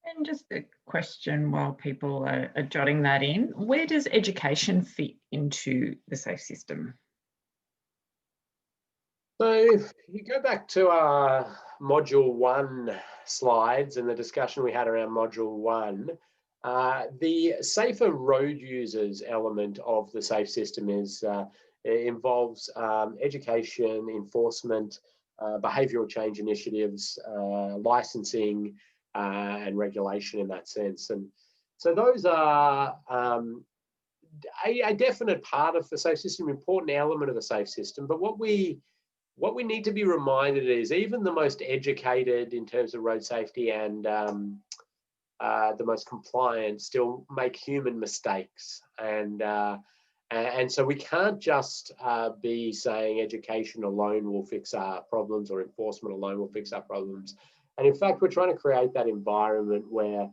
And just a question while people are jotting that in, where does education fit into the SAFE system? So if you go back to our Module 1 slides and the discussion we had around Module 1, the safer road users element of the SAFE system involves education, enforcement, behavioural change initiatives, licensing, and regulation in that sense. And so those are a definite part of the SAFE system, important element of the SAFE system. But what we need to be reminded is even the most educated in terms of road safety and the most compliant still make human mistakes. And so we can't just be saying education alone will fix our problems or enforcement alone will fix our problems. And in fact, we're trying to create that environment where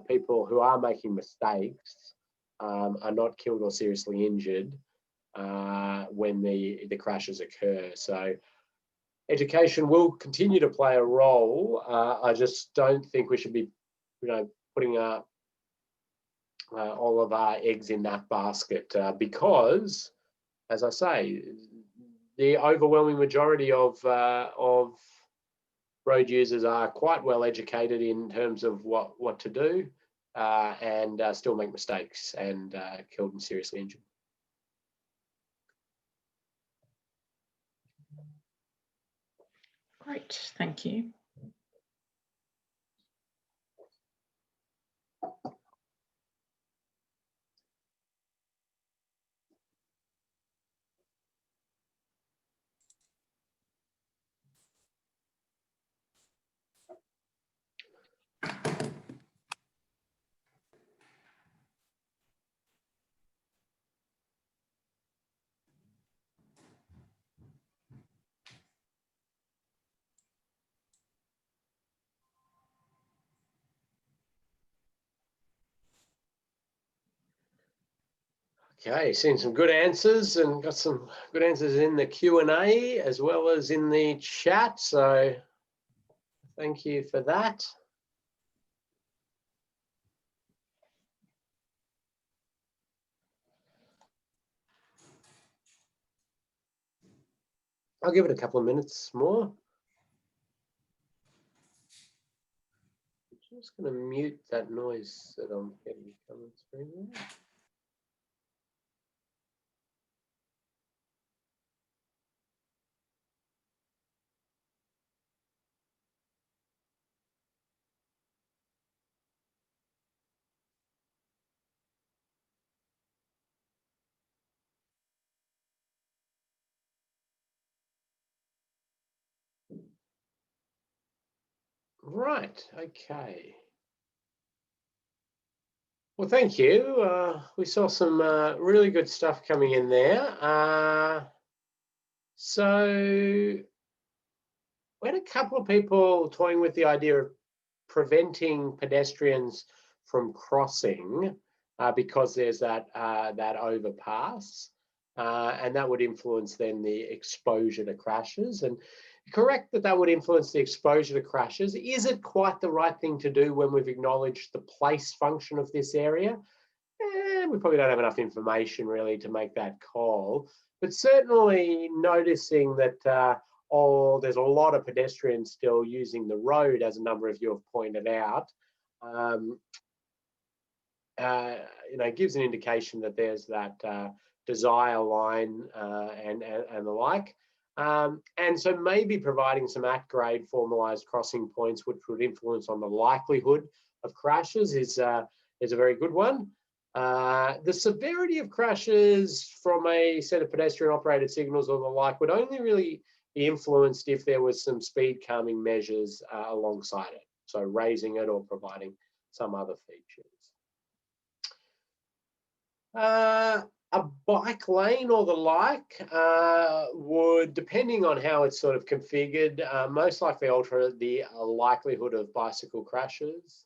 people who are making mistakes are not killed or seriously injured when the crashes occur. So education will continue to play a role. I just don't think we should be, putting all of our eggs in that basket because, as I say, the overwhelming majority of road users are quite well educated in terms of what to do and still make mistakes and killed and seriously injured. Great, thank you. Okay, seen some good answers and got some good answers in the Q&A as well as in the chat. So thank you for that. I'll give it a couple of minutes more. I'm just going to mute that noise that I'm getting coming through there. Right, okay. Well, thank you. We saw some really good stuff coming in there. So we had a couple of people toying with the idea of preventing pedestrians from crossing because there's that overpass, and that would influence then the exposure to crashes. And correct that would influence the exposure to crashes. Is it quite the right thing to do when we've acknowledged the place function of this area? We probably don't have enough information really to make that call, but certainly noticing that there's a lot of pedestrians still using the road, as a number of you have pointed out. Gives an indication that there's that desire line and the like. And so maybe providing some at-grade formalised crossing points, which would influence on the likelihood of crashes, is a very good one. The severity of crashes from a set of pedestrian-operated signals or the like would only really be influenced if there was some speed calming measures alongside it, so raising it or providing some other features. A bike lane or the like would, depending on how it's sort of configured, most likely alter the likelihood of bicycle crashes.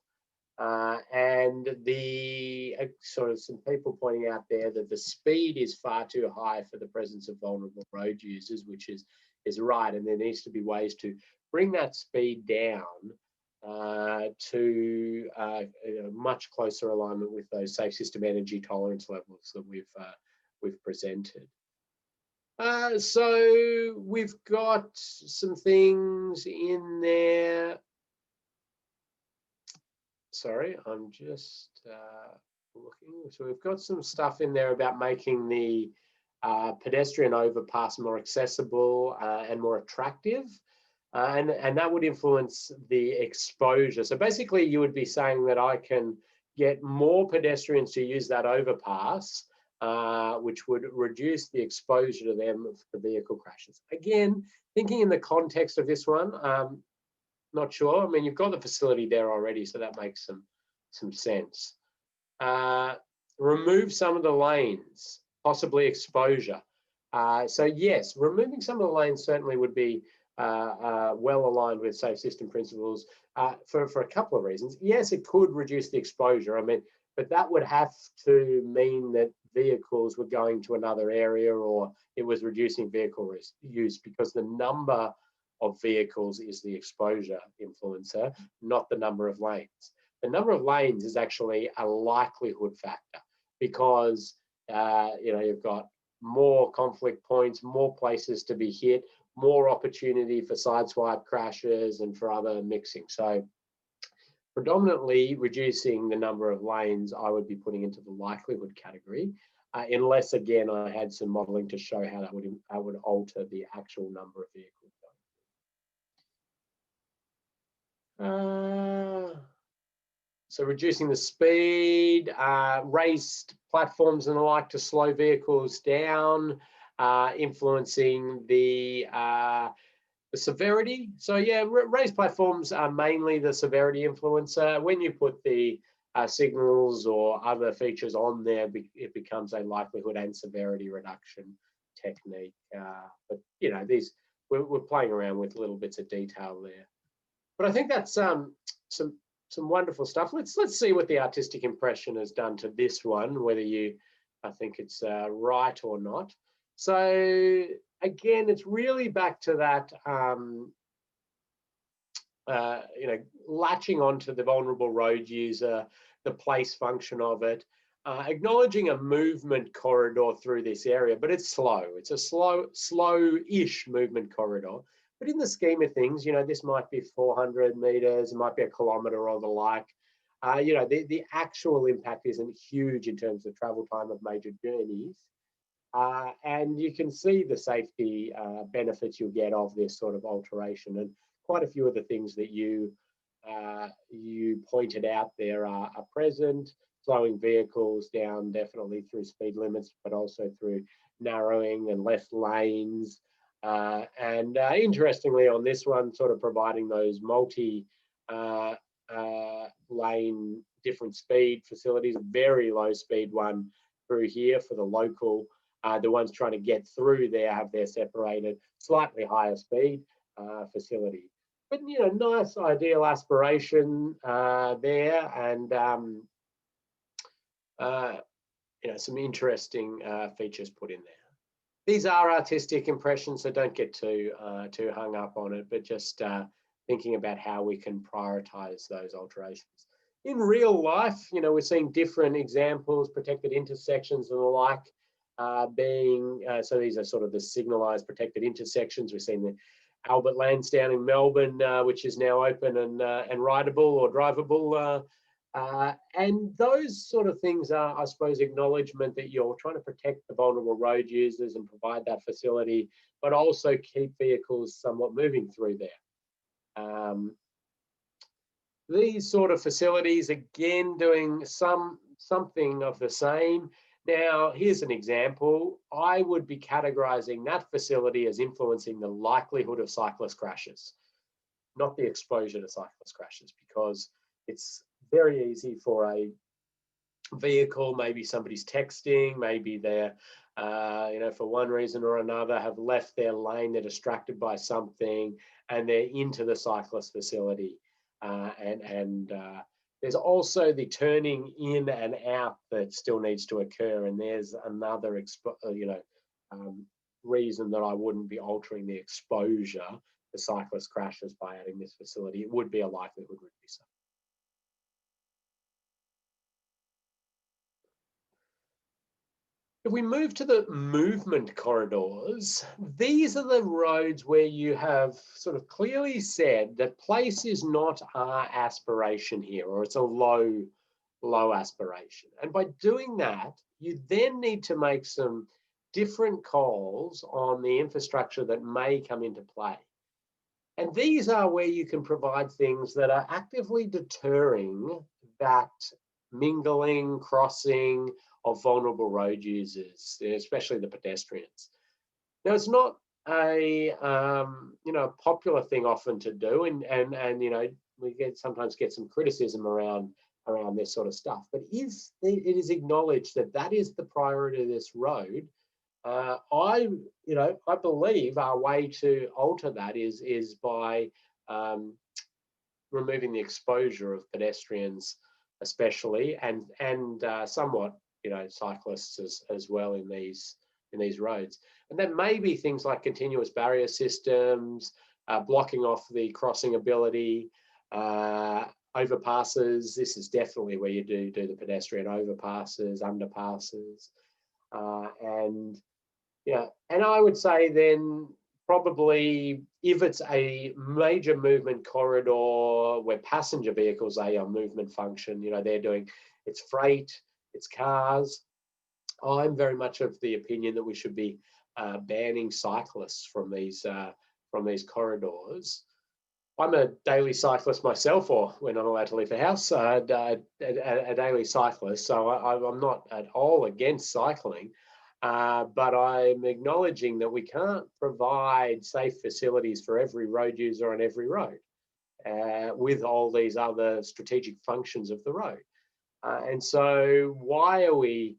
And the sort of some people pointing out there that the speed is far too high for the presence of vulnerable road users, which is right. And there needs to be ways to bring that speed down to much closer alignment with those safe system energy tolerance levels that we've presented. So we've got some things in there. Sorry, I'm just looking. So we've got some stuff in there about making the pedestrian overpass more accessible and more attractive. And that would influence the exposure. So basically you would be saying that I can get more pedestrians to use that overpass, which would reduce the exposure to them for vehicle crashes. Again, thinking in the context of this one, not sure. I mean, you've got the facility there already, so that makes some sense. Remove some of the lanes, possibly exposure. So yes, removing some of the lanes certainly would be well aligned with safe system principles for a couple of reasons. Yes, it could reduce the exposure. I mean, but that would have to mean that vehicles were going to another area, or it was reducing vehicle use, because the number of vehicles is the exposure influencer, not the number of lanes. The number of lanes is actually a likelihood factor because you've got more conflict points, more places to be hit, more opportunity for sideswipe crashes and for other mixing. So predominantly reducing the number of lanes, I would be putting into the likelihood category, unless again I had some modeling to show how that would alter the actual number of vehicles. So reducing the speed, raised platforms and the like to slow vehicles down, influencing the severity. So yeah, raised platforms are mainly the severity influencer. When you put the signals or other features on there, it becomes a likelihood and severity reduction technique. But we're playing around with little bits of detail there. But I think that's some wonderful stuff. Let's see what the artistic impression has done to this one, whether I think it's right or not. So again, it's really back to that, latching onto the vulnerable road user, the place function of it, acknowledging a movement corridor through this area, but it's slow. It's a slow-ish movement corridor. But in the scheme of things, this might be 400 meters, it might be a kilometer or the like. The actual impact isn't huge in terms of travel time of major journeys. And you can see the safety benefits you'll get of this sort of alteration. And quite a few of the things that you pointed out there are present, slowing vehicles down definitely through speed limits, but also through narrowing and less lanes. And interestingly on this one, sort of providing those multi-lane different speed facilities, a very low speed one through here for the local. The ones trying to get through there have their separated, slightly higher speed facility. But nice ideal aspiration there, and some interesting features put in there. These are artistic impressions, so don't get too hung up on it, but just thinking about how we can prioritize those alterations. In real life, we're seeing different examples, protected intersections and the like, so these are sort of the signalized protected intersections. We're seeing the Albert Lansdowne in Melbourne, which is now open and rideable or drivable. And those sort of things are, I suppose, acknowledgement that you're trying to protect the vulnerable road users and provide that facility, but also keep vehicles somewhat moving through there. These sort of facilities, again, doing something of the same. Now, here's an example. I would be categorizing that facility as influencing the likelihood of cyclist crashes, not the exposure to cyclist crashes, because it's very easy for a vehicle, maybe somebody's texting, maybe they're, for one reason or another have left their lane, they're distracted by something, and they're into the cyclist facility. There's also the turning in and out that still needs to occur, and there's another reason that I wouldn't be altering the exposure to cyclist crashes by adding this facility. It would be a likelihood reducer. If we move to the movement corridors, these are the roads where you have sort of clearly said that place is not our aspiration here, or it's a low aspiration. And by doing that, you then need to make some different calls on the infrastructure that may come into play. And these are where you can provide things that are actively deterring that mingling, crossing of vulnerable road users, especially the pedestrians. Now, it's not a popular thing often to do, and we sometimes get some criticism around this sort of stuff. But it is acknowledged that is the priority of this road. I believe our way to alter that is by removing the exposure of pedestrians, especially, and somewhat cyclists as well in these roads. And that may be things like continuous barrier systems, blocking off the crossing ability, overpasses. This is definitely where you do the pedestrian overpasses, underpasses, and yeah. And I would say then probably if it's a major movement corridor where passenger vehicles are your movement function, you know, they're doing, it's freight, it's cars. I'm very much of the opinion that we should be banning cyclists from these corridors. I'm a daily cyclist myself, or we're not allowed to leave the house, a daily cyclist, so I'm not at all against cycling, but I'm acknowledging that we can't provide safe facilities for every road user on every road with all these other strategic functions of the road. And so why are we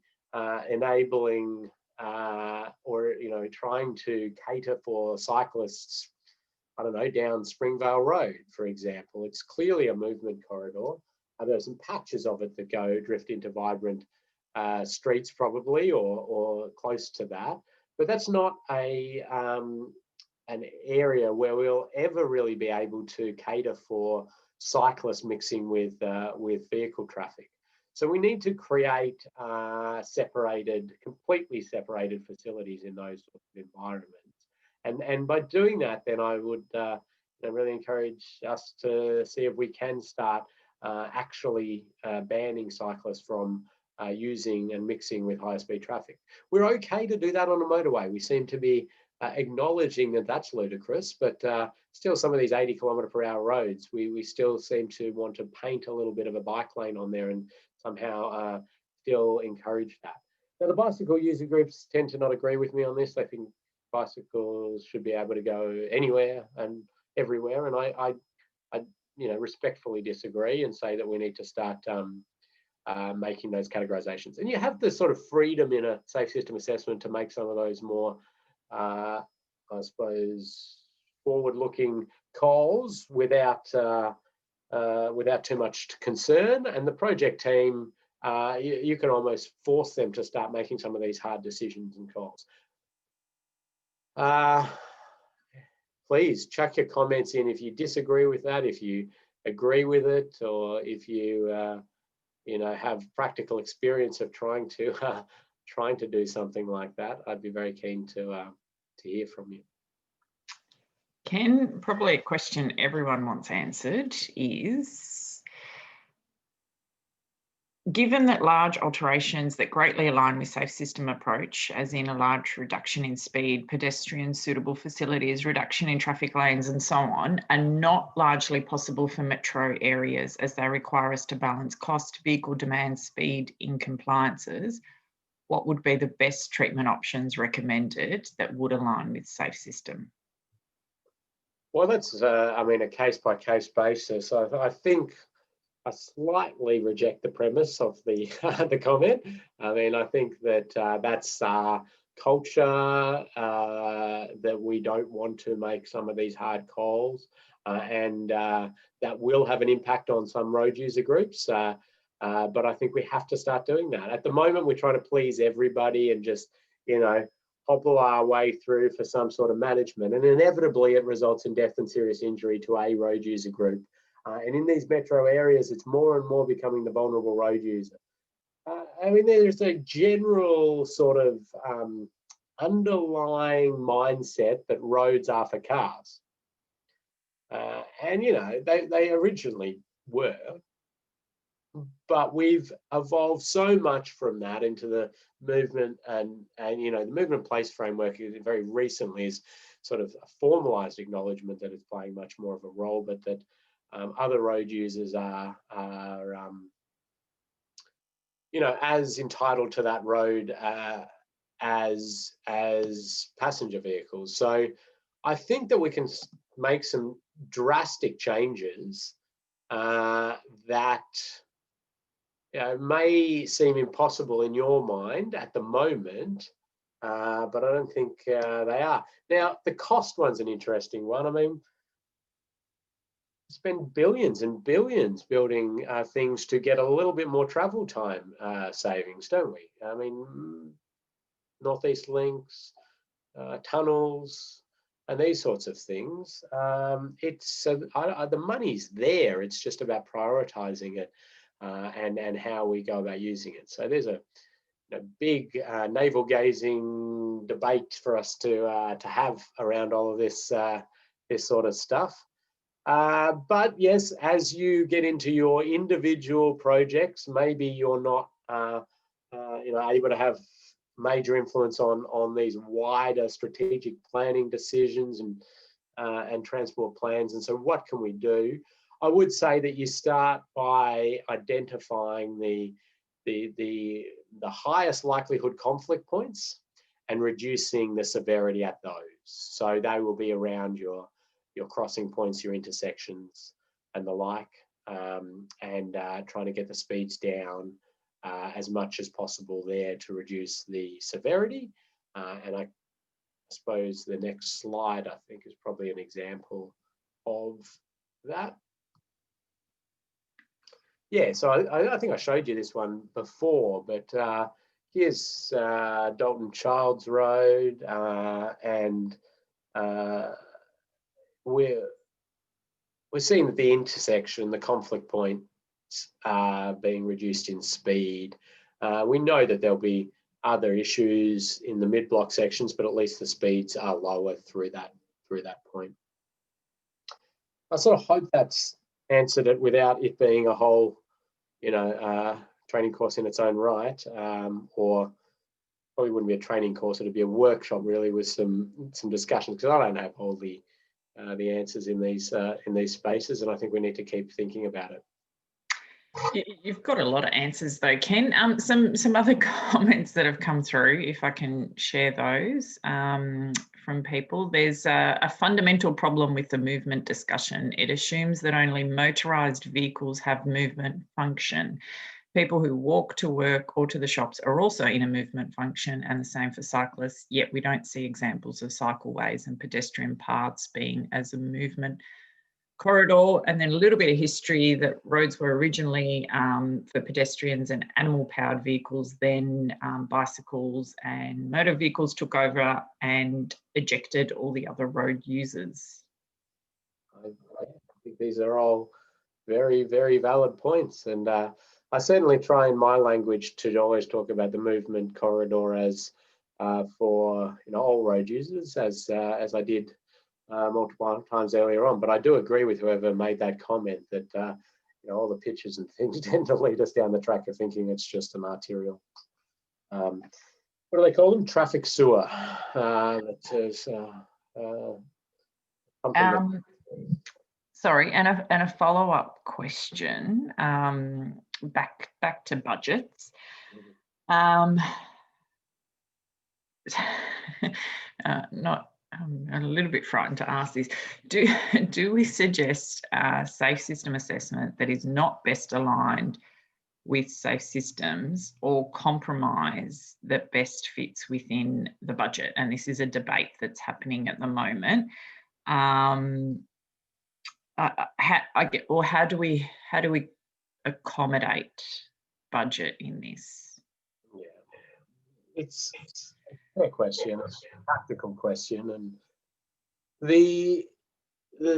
enabling or, you know, trying to cater for cyclists, I don't know, down Springvale Road, for example? It's clearly a movement corridor. There's some patches of it that go drift into vibrant streets probably, or close to that. But that's not an area where we'll ever really be able to cater for cyclists mixing with vehicle traffic. So we need to create completely separated facilities in those sorts of environments. And by doing that, then I would really encourage us to see if we can start actually banning cyclists from using and mixing with higher speed traffic. We're okay to do that on a motorway. We seem to be acknowledging that that's ludicrous, but still some of these 80km/h roads, we still seem to want to paint a little bit of a bike lane on there and somehow still encourage that. Now, the bicycle user groups tend to not agree with me on this. They think bicycles should be able to go anywhere and everywhere, and I respectfully disagree and say that we need to start making those categorizations. And you have the sort of freedom in a safe system assessment to make some of those more, I suppose, forward-looking calls without too much concern. And the project team, you can almost force them to start making some of these hard decisions and calls. Please chuck your comments in if you disagree with that, if you agree with it, or if you have practical experience of trying to do something like that. I'd be very keen to hear from you. Ken, probably a question everyone wants answered is, given that large alterations that greatly align with safe system approach, as in a large reduction in speed, pedestrian suitable facilities, reduction in traffic lanes and so on, are not largely possible for metro areas as they require us to balance cost, vehicle demand, speed in compliances, what would be the best treatment options recommended that would align with safe system? Well, that's, a case-by-case basis. I think I slightly reject the premise of the the comment. I think that that's culture, that we don't want to make some of these hard calls, and that will have an impact on some road user groups. But I think we have to start doing that. At the moment, we're trying to please everybody and just, hobble our way through for some sort of management, and inevitably it results in death and serious injury to a road user group. And in these metro areas, it's more and more becoming the vulnerable road user. There's a general sort of underlying mindset that roads are for cars. And they originally were, but we've evolved so much from that into the movement, and the movement place framework very recently is sort of a formalized acknowledgement that it's playing much more of a role, but that other road users are as entitled to that road as passenger vehicles. So I think that we can make some drastic changes that may seem impossible in your mind at the moment, but I don't think they are. Now, the cost one's an interesting one. Spend billions and billions building things to get a little bit more travel time savings, don't we? Northeast links, tunnels, and these sorts of things. The money's there. It's just about prioritizing it and how we go about using it. So there's a big navel gazing debate for us to have around all of this this sort of stuff. But yes, as you get into your individual projects, maybe you're not able to have major influence on these wider strategic planning decisions and transport plans. And so what can we do? I would say that you start by identifying the highest likelihood conflict points and reducing the severity at those. So they will be around your crossing points, your intersections and the like, and trying to get the speeds down as much as possible there to reduce the severity. And I suppose the next slide, I think, is probably an example of that. Yeah, so I think I showed you this one before, but here's Dalton Childs Road, and we're seeing that the intersection, the conflict points are being reduced in speed. We know that there'll be other issues in the mid-block sections, but at least the speeds are lower through that point. I sort of hope that's answered it without it being a whole, training course in its own right, or probably wouldn't be a training course. It'd be a workshop really with some discussions, because I don't have all the answers in these spaces, and I think we need to keep thinking about it. You've got a lot of answers though, Ken. Some other comments that have come through, if I can share those from people. There's a fundamental problem with the movement discussion. It assumes that only motorised vehicles have movement function. People who walk to work or to the shops are also in a movement function, and the same for cyclists, yet we don't see examples of cycleways and pedestrian paths being as a movement corridor. And then a little bit of history, that roads were originally for pedestrians and animal-powered vehicles, then bicycles and motor vehicles took over and ejected all the other road users. I think these are all very, very valid points, and I certainly try in my language to always talk about the movement corridor as for all road users, as I did multiple times earlier on. But I do agree with whoever made that comment that all the pictures and things tend to lead us down the track of thinking it's just an arterial. What do they call them? Traffic sewer. Sorry, and a follow-up question back to budgets. I'm a little bit frightened to ask this. Do we suggest a safe system assessment that is not best aligned with safe systems, or compromise that best fits within the budget? And this is a debate that's happening at the moment. How do we accommodate budget in this? Yeah, it's a fair question. It's a practical question, and the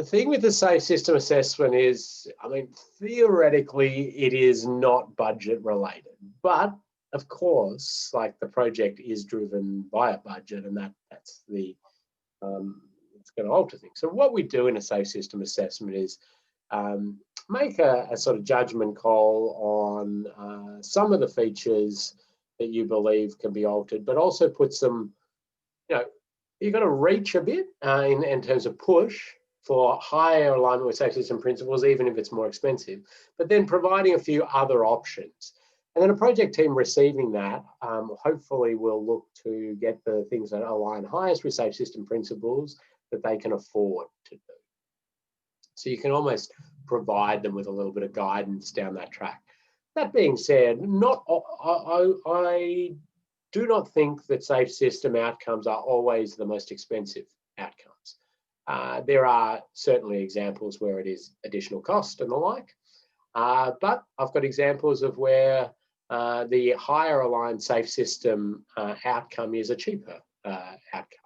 thing with the safe system assessment is, I mean, theoretically it is not budget related, but of course, like, the project is driven by a budget, and that's the it's going to alter things. So what we do in a safe system assessment is make a sort of judgment call on some of the features that you believe can be altered, but also put some, you've got to reach a bit in terms of push for higher alignment with safe system principles, even if it's more expensive, but then providing a few other options. And then a project team receiving that hopefully will look to get the things that align highest with safe system principles that they can afford to do. So you can almost provide them with a little bit of guidance down that track. That being said, I do not think that safe system outcomes are always the most expensive outcomes. There are certainly examples where it is additional cost and the like, but I've got examples of where the higher aligned safe system outcome is a cheaper outcome.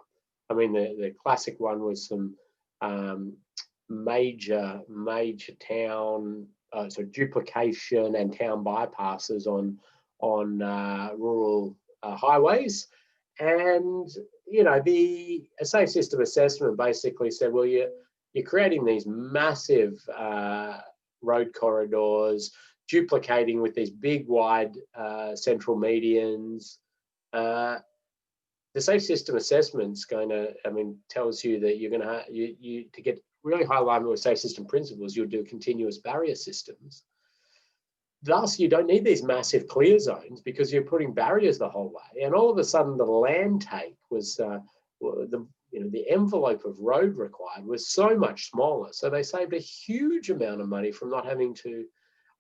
I mean, the classic one was some major town, so duplication and town bypasses on rural highways. And, you know, the safe system assessment basically said, well, you're creating these massive road corridors, duplicating with these big, wide central medians. The safe system assessment's going to, I mean, tells you that you're going to to get really high alignment with safe system principles, you'll do continuous barrier systems. Thus, you don't need these massive clear zones because you're putting barriers the whole way. And all of a sudden, the land take was the envelope of road required was so much smaller. So they saved a huge amount of money from not having to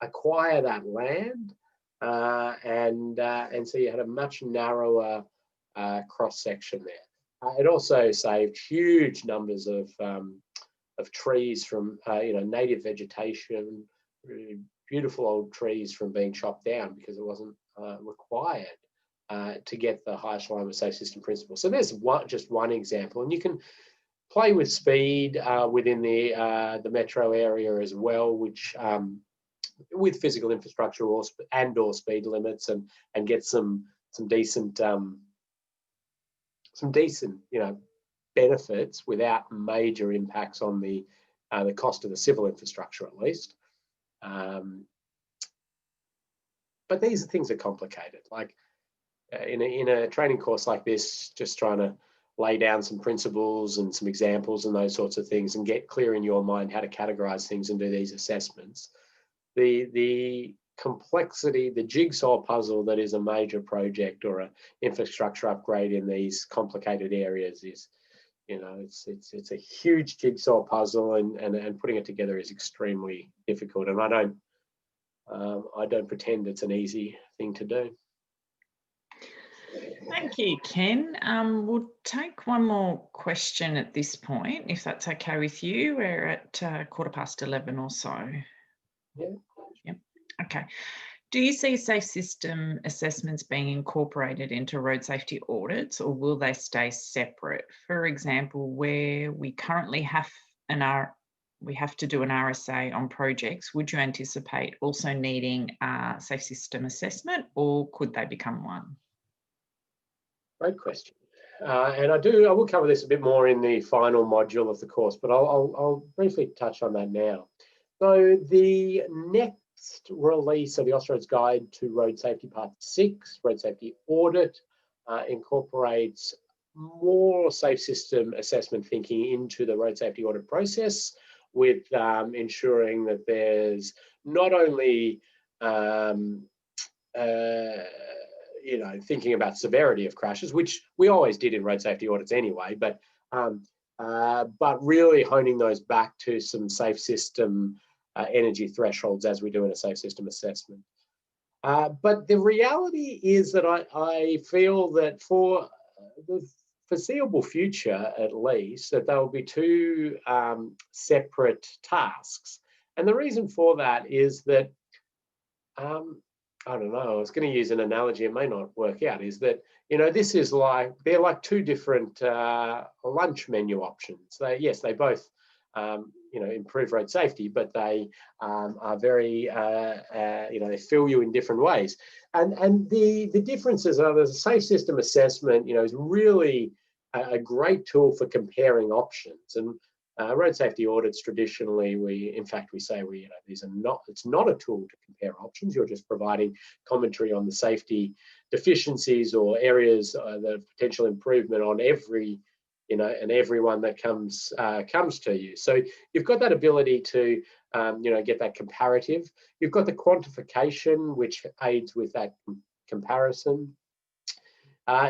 acquire that land, and so you had a much narrower cross section there. It also saved huge numbers of trees from native vegetation, really beautiful old trees from being chopped down because it wasn't required to get the highest alignment safe system principle. So there's just one example, and you can play with speed within the metro area as well, which with physical infrastructure or speed limits, and get some decent benefits without major impacts on the cost of the civil infrastructure, at least. But these things are complicated. Like in a training course like this, just trying to lay down some principles and some examples and those sorts of things, and get clear in your mind how to categorize things and do these assessments. The complexity, the jigsaw puzzle that is a major project or an infrastructure upgrade in these complicated areas is, it's a huge jigsaw puzzle, and putting it together is extremely difficult. And I don't pretend it's an easy thing to do. Thank you, Ken. We'll take one more question at this point, if that's okay with you. We're at 11:15 or so. Yeah. Yep. Okay. Do you see safe system assessments being incorporated into road safety audits, or will they stay separate? For example, where we currently have to do an RSA on projects, would you anticipate also needing a safe system assessment, or could they become one? Great question. And I will cover this a bit more in the final module of the course, but I'll briefly touch on that now. So the next release of the Austroads Guide to Road Safety Part 6, Road Safety Audit, incorporates more safe system assessment thinking into the road safety audit process, with ensuring that there's not only thinking about severity of crashes, which we always did in road safety audits anyway, but really honing those back to some safe system energy thresholds as we do in a safe system assessment. But the reality is that I feel that for the foreseeable future, at least, that there will be two separate tasks. And the reason for that is that, I don't know, I was going to use an analogy, it may not work out, is that, this is like, they're like two different lunch menu options. They both, improve road safety, but they are very, they fill you in different ways. And the differences are, there's a safe system assessment, is really a great tool for comparing options. And road safety audits, traditionally, we say these are not, it's not a tool to compare options. You're just providing commentary on the safety deficiencies or areas of potential improvement on every, and everyone that comes to you. So you've got that ability to, get that comparative. You've got the quantification, which aids with that comparison.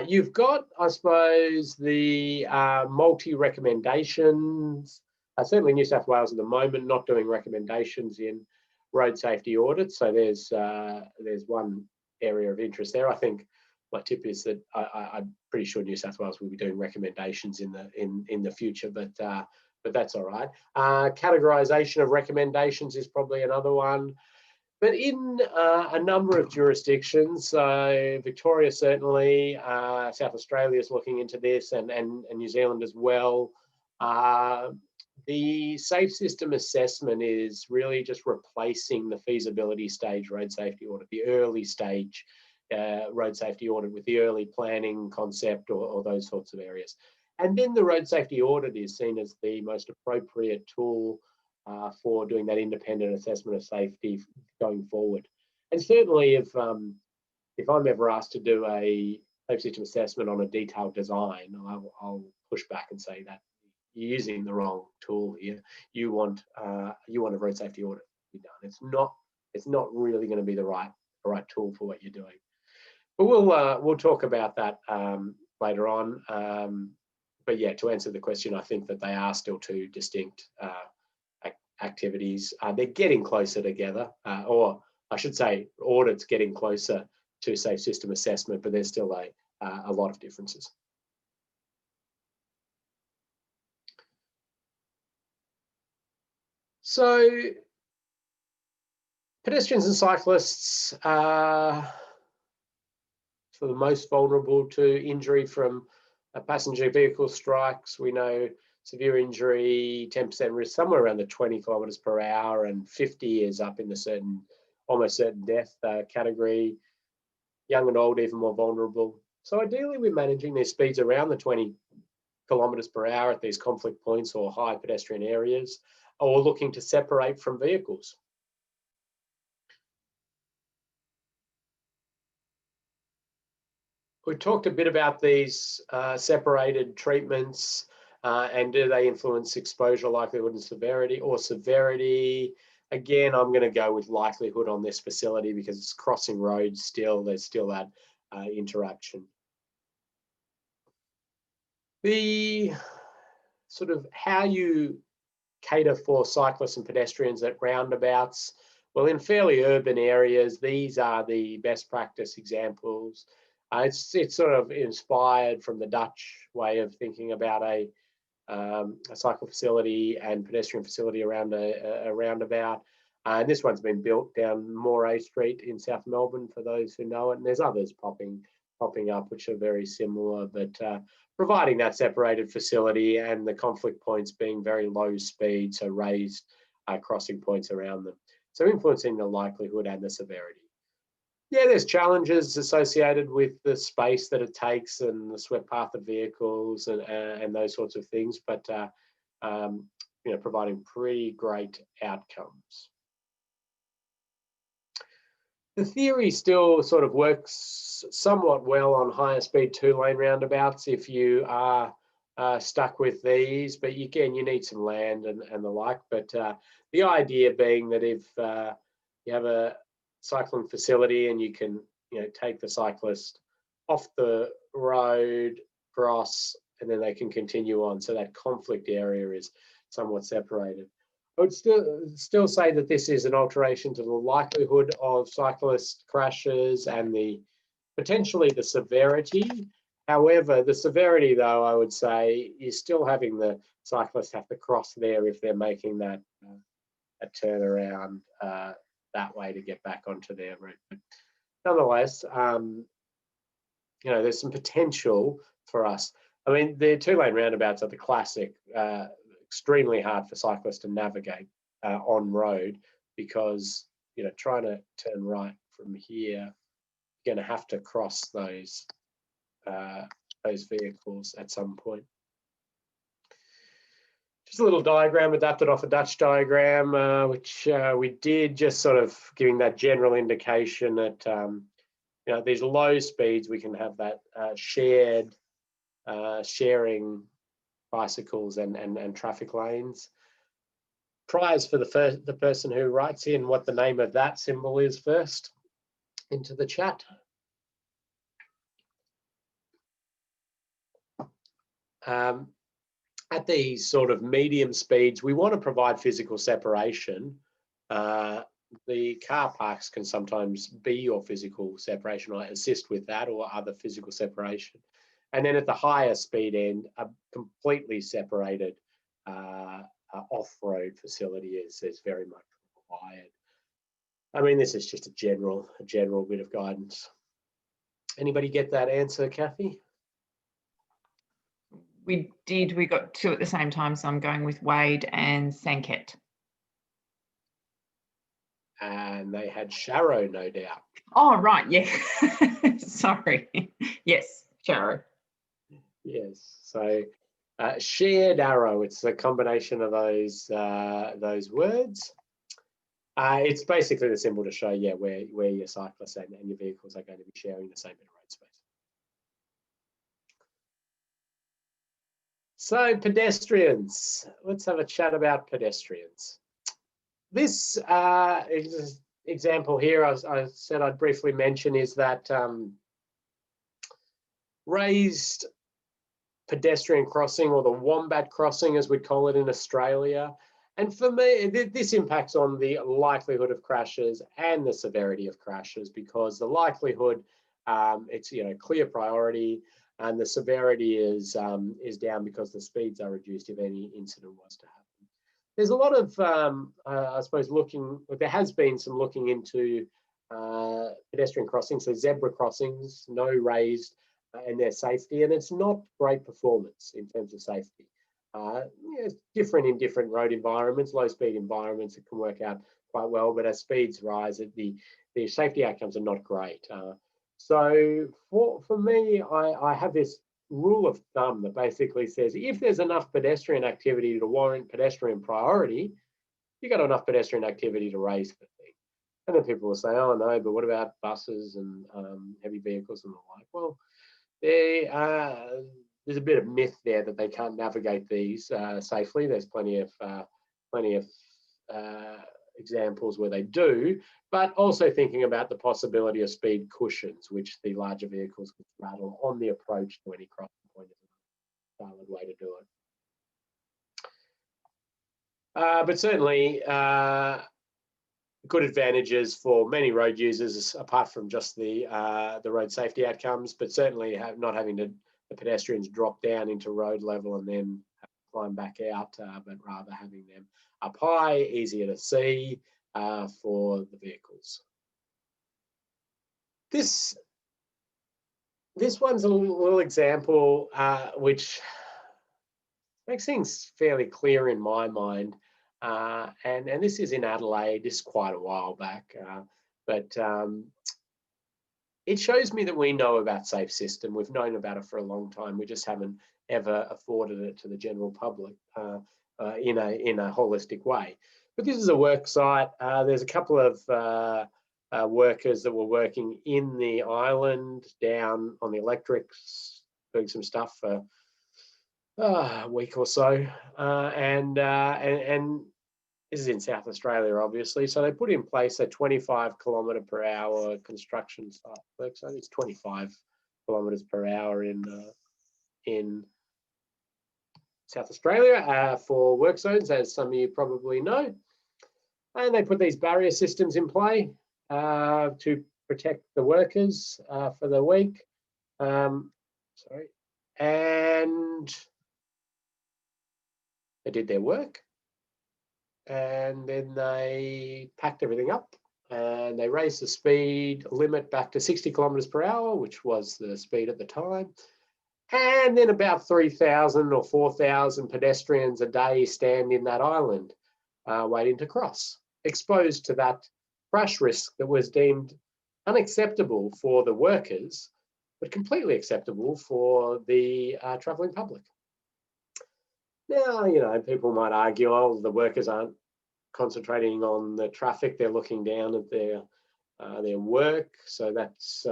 You've got, I suppose, the multi-recommendations. Certainly New South Wales at the moment not doing recommendations in road safety audits. So there's one area of interest there. I think my tip is that I'm pretty sure New South Wales will be doing recommendations in the future, but that's all right. Categorization of recommendations is probably another one. But in a number of jurisdictions, Victoria certainly, South Australia is looking into this, and New Zealand as well. The safe system assessment is really just replacing the feasibility stage road safety audit, the early stage road safety audit with the early planning concept or those sorts of areas. And then the road safety audit is seen as the most appropriate tool for doing that independent assessment of safety going forward. And certainly if I'm ever asked to do a safe system assessment on a detailed design, I'll push back and say that you're using the wrong tool here. You want a road safety audit to be done. It's not really going to be the right tool for what you're doing. But we'll talk about that later on. But yeah, to answer the question, I think that they are still two distinct activities. They're getting closer together, or I should say, audits getting closer to safe system assessment, but there's still a lot of differences. So pedestrians and cyclists are for the most vulnerable to injury from passenger vehicle strikes. We know severe injury, 10% risk, somewhere around the 20 kilometers per hour, and 50 is up in the almost certain death category. Young and old, even more vulnerable. So ideally, we're managing their speeds around the 20 kilometers per hour at these conflict points or high pedestrian areas, or looking to separate from vehicles. We talked a bit about these separated treatments and do they influence exposure likelihood and severity, or severity? Again, I'm going to go with likelihood on this facility because it's crossing roads still. There's still that interaction. The sort of how you cater for cyclists and pedestrians at roundabouts. Well, in fairly urban areas, these are the best practice examples. It's sort of inspired from the Dutch way of thinking about a cycle facility and pedestrian facility around a roundabout. And this one's been built down Moray Street in South Melbourne, for those who know it. And there's others popping up which are very similar, but providing that separated facility and the conflict points being very low speed, so raised crossing points around them. So influencing the likelihood and the severity. Yeah, there's challenges associated with the space that it takes and the swept path of vehicles and those sorts of things, but providing pretty great outcomes. The theory still sort of works somewhat well on higher speed 2-lane roundabouts if you are stuck with these, but again, you need some land and the like. But the idea being that if you have a cycling facility and you can take the cyclist off the road, cross, and then they can continue on, so that conflict area is somewhat separated. I would still say that this is an alteration to the likelihood of cyclist crashes and potentially the severity. However, the severity, though, I would say, is still having the cyclist have to cross there if they're making that a turnaround that way to get back onto their route. But nonetheless, there's some potential for us. I mean, the 2-lane roundabouts are the classic. Extremely hard for cyclists to navigate on road because trying to turn right from here, you're going to have to cross those vehicles at some point. Just a little diagram adapted off a Dutch diagram, which we did, just sort of giving that general indication that these low speeds we can have that sharing bicycles and traffic lanes. Prize for the person who writes in what the name of that symbol is first into the chat. At these sort of medium speeds, we want to provide physical separation. The car parks can sometimes be your physical separation or assist with that, or other physical separation. And then at the higher speed end, a completely separated off-road facility is very much required. I mean, this is just a general bit of guidance. Anybody get that answer, Kathy? We did. We got two at the same time, so I'm going with Wade and Sanket. And they had Sharrow, no doubt. Oh, right, yeah. Sorry. Yes, Sharrow. Yes. So shared arrow. It's a combination of those words. It's basically the symbol to show, yeah, where your cyclists and your vehicles are going to be sharing the same bit of road space. So pedestrians. Let's have a chat about pedestrians. This example here, I said I'd briefly mention, is that raised pedestrian crossing, or the wombat crossing as we call it in Australia. And for me, this impacts on the likelihood of crashes and the severity of crashes, because the likelihood, it's clear priority, and the severity is down because the speeds are reduced if any incident was to happen. There's a lot of, I suppose, there has been some looking into pedestrian crossings, so zebra crossings, no raised, and their safety, and it's not great performance in terms of safety. It's different in different road environments. Low speed environments, it can work out quite well, but as speeds rise, the safety outcomes are not great. So for me, I have this rule of thumb that basically says if there's enough pedestrian activity to warrant pedestrian priority, you got enough pedestrian activity to raise the thing. And then people will say, oh no, but what about buses and heavy vehicles and the like? Well, there's a bit of myth there that they can't navigate these safely. There's plenty of examples where they do, but also thinking about the possibility of speed cushions, which the larger vehicles could straddle on the approach to any crossing point, is a valid way to do it. But certainly, good advantages for many road users, apart from just the road safety outcomes, but certainly not having the pedestrians drop down into road level and then climb back out, but rather having them up high, easier to see for the vehicles. This one's a little example which makes things fairly clear in my mind. And this is in Adelaide. This is quite a while back, but it shows me that we know about Safe System. We've known about it for a long time. We just haven't ever afforded it to the general public in a holistic way. But this is a work site. There's a couple of workers that were working in the island down on the electrics, doing some stuff for a week or so, and this is in South Australia, obviously. So they put in place a 25 km/h construction site work. So it's 25 km/h in South Australia for work zones, as some of you probably know. And they put these barrier systems in play to protect the workers for the week. And they did their work. And then they packed everything up and they raised the speed limit back to 60 km/h, which was the speed at the time. And then about 3,000 or 4,000 pedestrians a day stand in that island waiting to cross, exposed to that crash risk that was deemed unacceptable for the workers, but completely acceptable for the travelling public. Now, people might argue, oh, the workers aren't concentrating on the traffic, they're looking down at their work. So that's,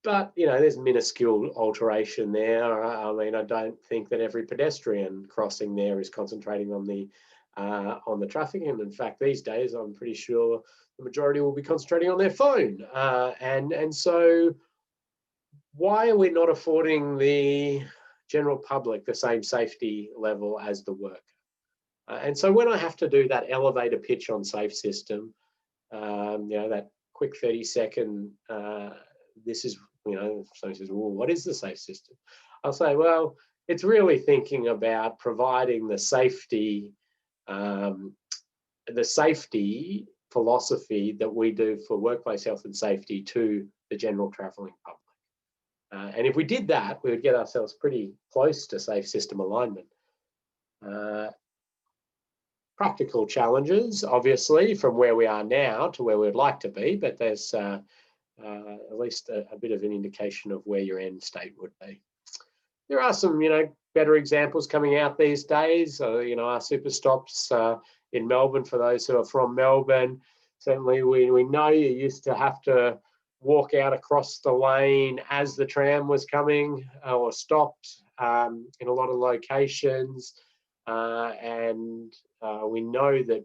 but, there's minuscule alteration there. I mean, I don't think that every pedestrian crossing there is concentrating on the traffic. And in fact, these days, I'm pretty sure the majority will be concentrating on their phone. And so why are we not affording the general public the same safety level as the worker? And so when I have to do that elevator pitch on Safe System, that quick 30-second, this is, someone says, well, what is the Safe System? I'll say, well, it's really thinking about providing the safety philosophy that we do for workplace health and safety to the general travelling public. And if we did that, we would get ourselves pretty close to safe system alignment. Practical challenges, obviously, from where we are now to where we'd like to be, but there's at least a bit of an indication of where your end state would be. There are some, better examples coming out these days. Our super stops in Melbourne, for those who are from Melbourne, certainly we know you used to have to walk out across the lane as the tram was coming or stopped in a lot of locations. And we know that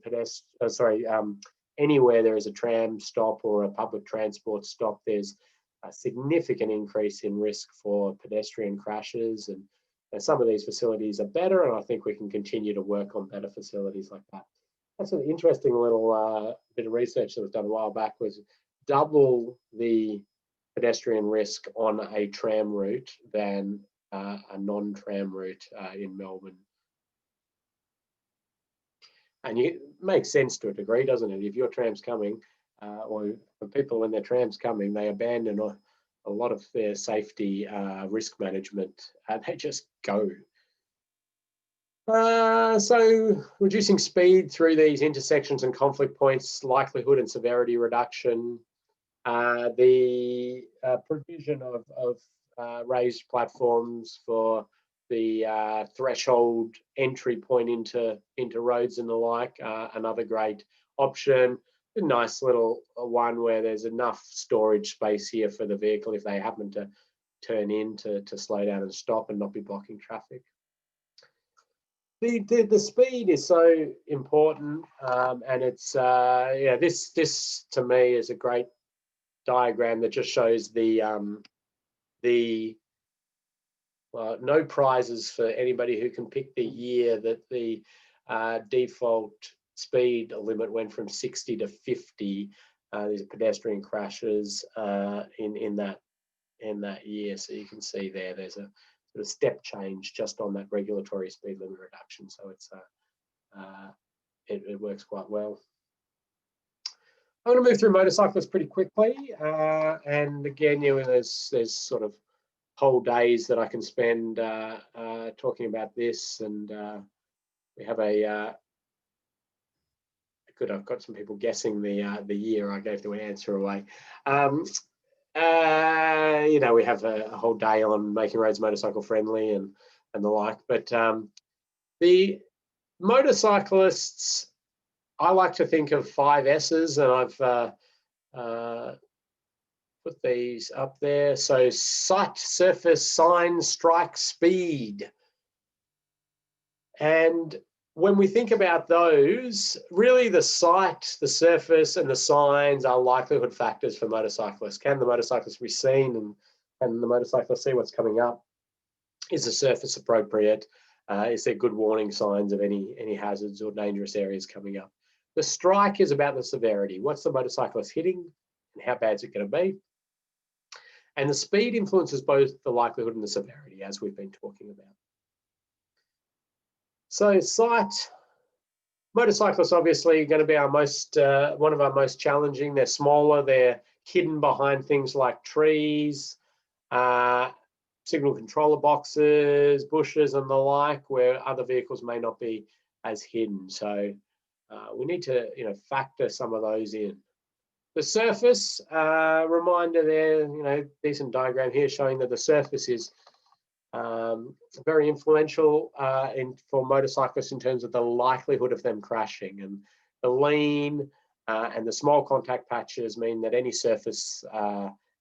anywhere there is a tram stop or a public transport stop, there's a significant increase in risk for pedestrian crashes. And some of these facilities are better, and I think we can continue to work on better facilities like that. That's an interesting little bit of research that was done a while back, was double the pedestrian risk on a tram route than a non-tram route in Melbourne. And it makes sense to a degree, doesn't it? If your tram's coming, or the people when their tram's coming, they abandon a lot of their safety risk management, and they just go. So reducing speed through these intersections and conflict points, likelihood and severity reduction, the provision of raised platforms for the threshold entry point into roads and the like, another great option. A nice little one where there's enough storage space here for the vehicle if they happen to turn in to slow down and stop and not be blocking traffic. The speed is so important, and it's this to me is a great diagram that just shows no prizes for anybody who can pick the year that the default speed limit went from 60 to 50. These are pedestrian crashes in that year. So you can see there's a sort of step change just on that regulatory speed limit reduction. So it's it works quite well. I'm going to move through motorcyclists pretty quickly, and again, there's sort of whole days that I can spend talking about this, and we have I've got some people guessing the year. I gave the answer away. We have a whole day on making roads motorcycle friendly and the like. But the motorcyclists, I like to think of 5 S's, and I've put these up there. So sight, surface, sign, strike, speed. And when we think about those, really the sight, the surface, and the signs are likelihood factors for motorcyclists. Can the motorcyclist be seen, and can the motorcyclist see what's coming up? Is the surface appropriate? Is there good warning signs of any hazards or dangerous areas coming up? The strike is about the severity. What's the motorcyclist hitting, and how bad is it going to be? And the speed influences both the likelihood and the severity, as we've been talking about. So sight, motorcyclists obviously are going to be our one of our most challenging. They're smaller, they're hidden behind things like trees, signal controller boxes, bushes and the like, where other vehicles may not be as hidden. So we need to factor some of those in. The surface, reminder there, decent diagram here showing that the surface is very influential for motorcyclists in terms of the likelihood of them crashing. And the lean and the small contact patches mean that any surface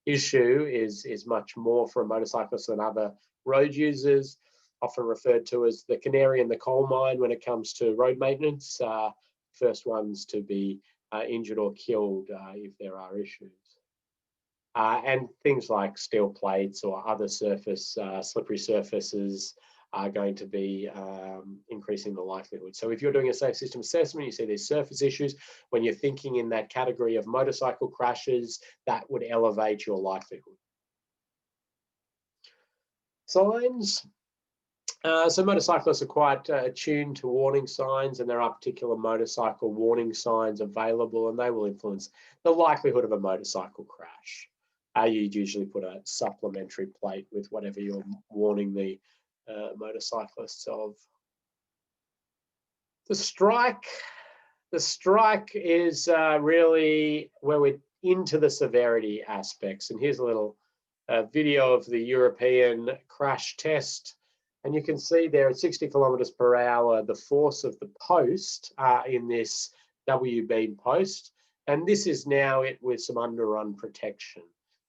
issue is much more for a motorcyclist than other road users, often referred to as the canary in the coal mine when it comes to road maintenance, first ones to be injured or killed if there are issues. And things like steel plates or other slippery surfaces are going to be increasing the likelihood. So if you're doing a safe system assessment, you see there's surface issues, when you're thinking in that category of motorcycle crashes, that would elevate your likelihood. Signs. So motorcyclists are quite attuned to warning signs, and there are particular motorcycle warning signs available, and they will influence the likelihood of a motorcycle crash. You'd usually put a supplementary plate with whatever you're warning the motorcyclists of. The strike is really where we're into the severity aspects, and here's a little video of the European crash test. And you can see there at 60 kilometers per hour, the force of the post in this W-beam post. And this is now it with some underrun protection,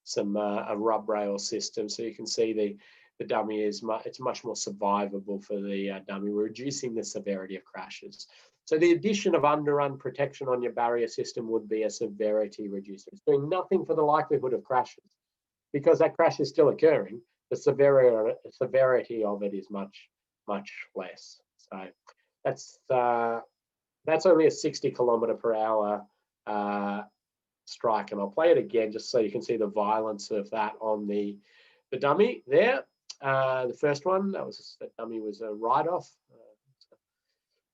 some a rub rail system. So you can see the dummy it's much more survivable for the dummy. We're reducing the severity of crashes. So the addition of underrun protection on your barrier system would be a severity reducer. It's doing nothing for the likelihood of crashes because that crash is still occurring. The severity of it is much less. So that's only a 60 kilometer per hour strike, and I'll play it again just so you can see the violence of that on the dummy there. The first one, that dummy was a write-off,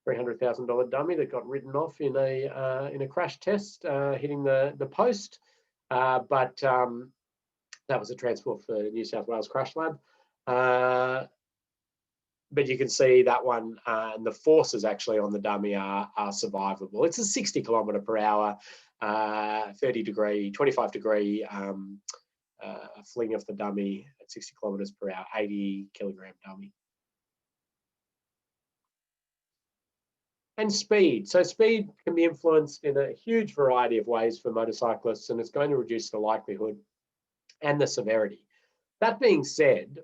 $300,000 dummy that got ridden off in a crash test, hitting the post, but that was a transport for New South Wales Crash Lab. But you can see that one, and the forces actually on the dummy are survivable. It's a 60 kilometer per hour, 25 degree fling of the dummy at 60 kilometers per hour, 80 kilogram dummy. And speed. So speed can be influenced in a huge variety of ways for motorcyclists, and it's going to reduce the likelihood and the severity. That being said,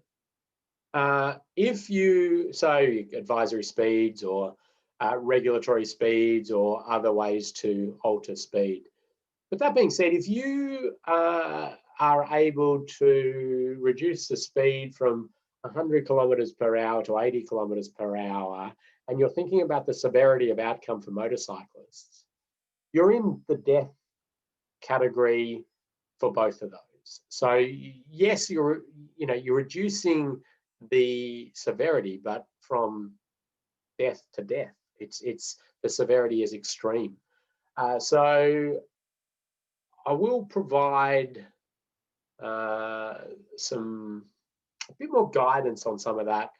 advisory speeds or regulatory speeds or other ways to alter speed. But that being said, if you are able to reduce the speed from 100 kilometers per hour to 80 kilometers per hour, and you're thinking about the severity of outcome for motorcyclists, you're in the death category for both of those. So yes, you're reducing the severity, but from death to death, it's the severity is extreme. So I will provide a bit more guidance on some of that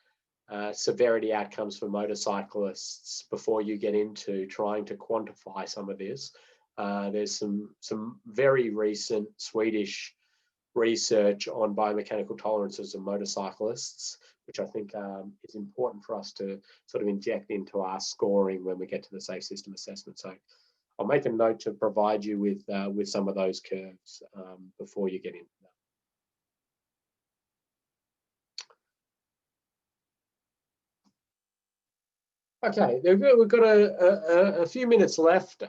severity outcomes for motorcyclists before you get into trying to quantify some of this. There's some very recent Swedish research on biomechanical tolerances of motorcyclists, which I think is important for us to sort of inject into our scoring when we get to the safe system assessment. So I'll make a note to provide you with some of those curves before you get into that. Okay, we've got a few minutes left.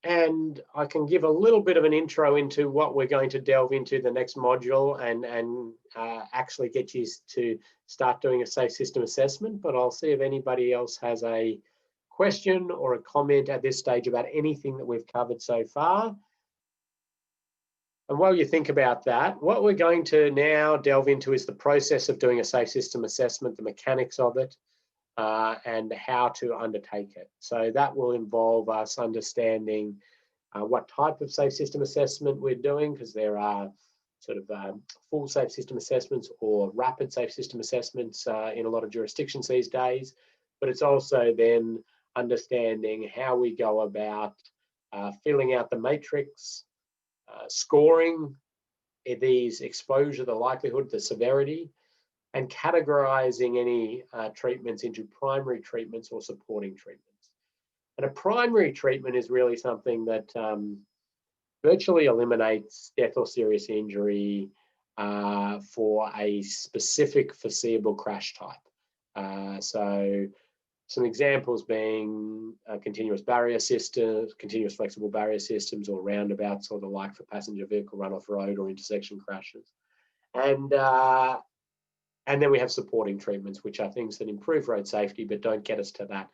And I can give a little bit of an intro into what we're going to delve into the next module and actually get you to start doing a safe system assessment. But I'll see if anybody else has a question or a comment at this stage about anything that we've covered so far. And while you think about that, what we're going to now delve into is the process of doing a safe system assessment, the mechanics of it, and how to undertake it. So that will involve us understanding what type of safe system assessment we're doing, because there are sort of full safe system assessments or rapid safe system assessments in a lot of jurisdictions these days. But it's also then understanding how we go about filling out the matrix, scoring these exposure, the likelihood, the severity, and categorizing any treatments into primary treatments or supporting treatments. And a primary treatment is really something that virtually eliminates death or serious injury for a specific foreseeable crash type. So some examples being continuous barrier systems, continuous flexible barrier systems, or roundabouts, or the like for passenger vehicle run-off road or intersection crashes. And then we have supporting treatments, which are things that improve road safety, but don't get us to that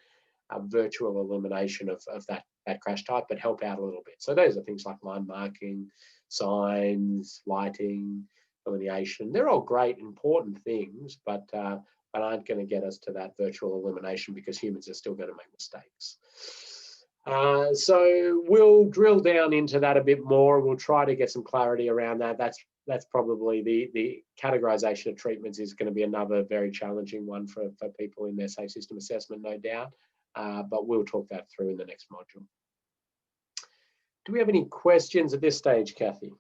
virtual elimination of that crash type, but help out a little bit. So those are things like line marking, signs, lighting, delineation. They're all great, important things, but but aren't going to get us to that virtual elimination because humans are still going to make mistakes. So we'll drill down into that a bit more. We'll try to get some clarity around that. That's probably the categorization of treatments is going to be another very challenging one for people in their safe system assessment, no doubt. But we'll talk that through in the next module. Do we have any questions at this stage, Kathy?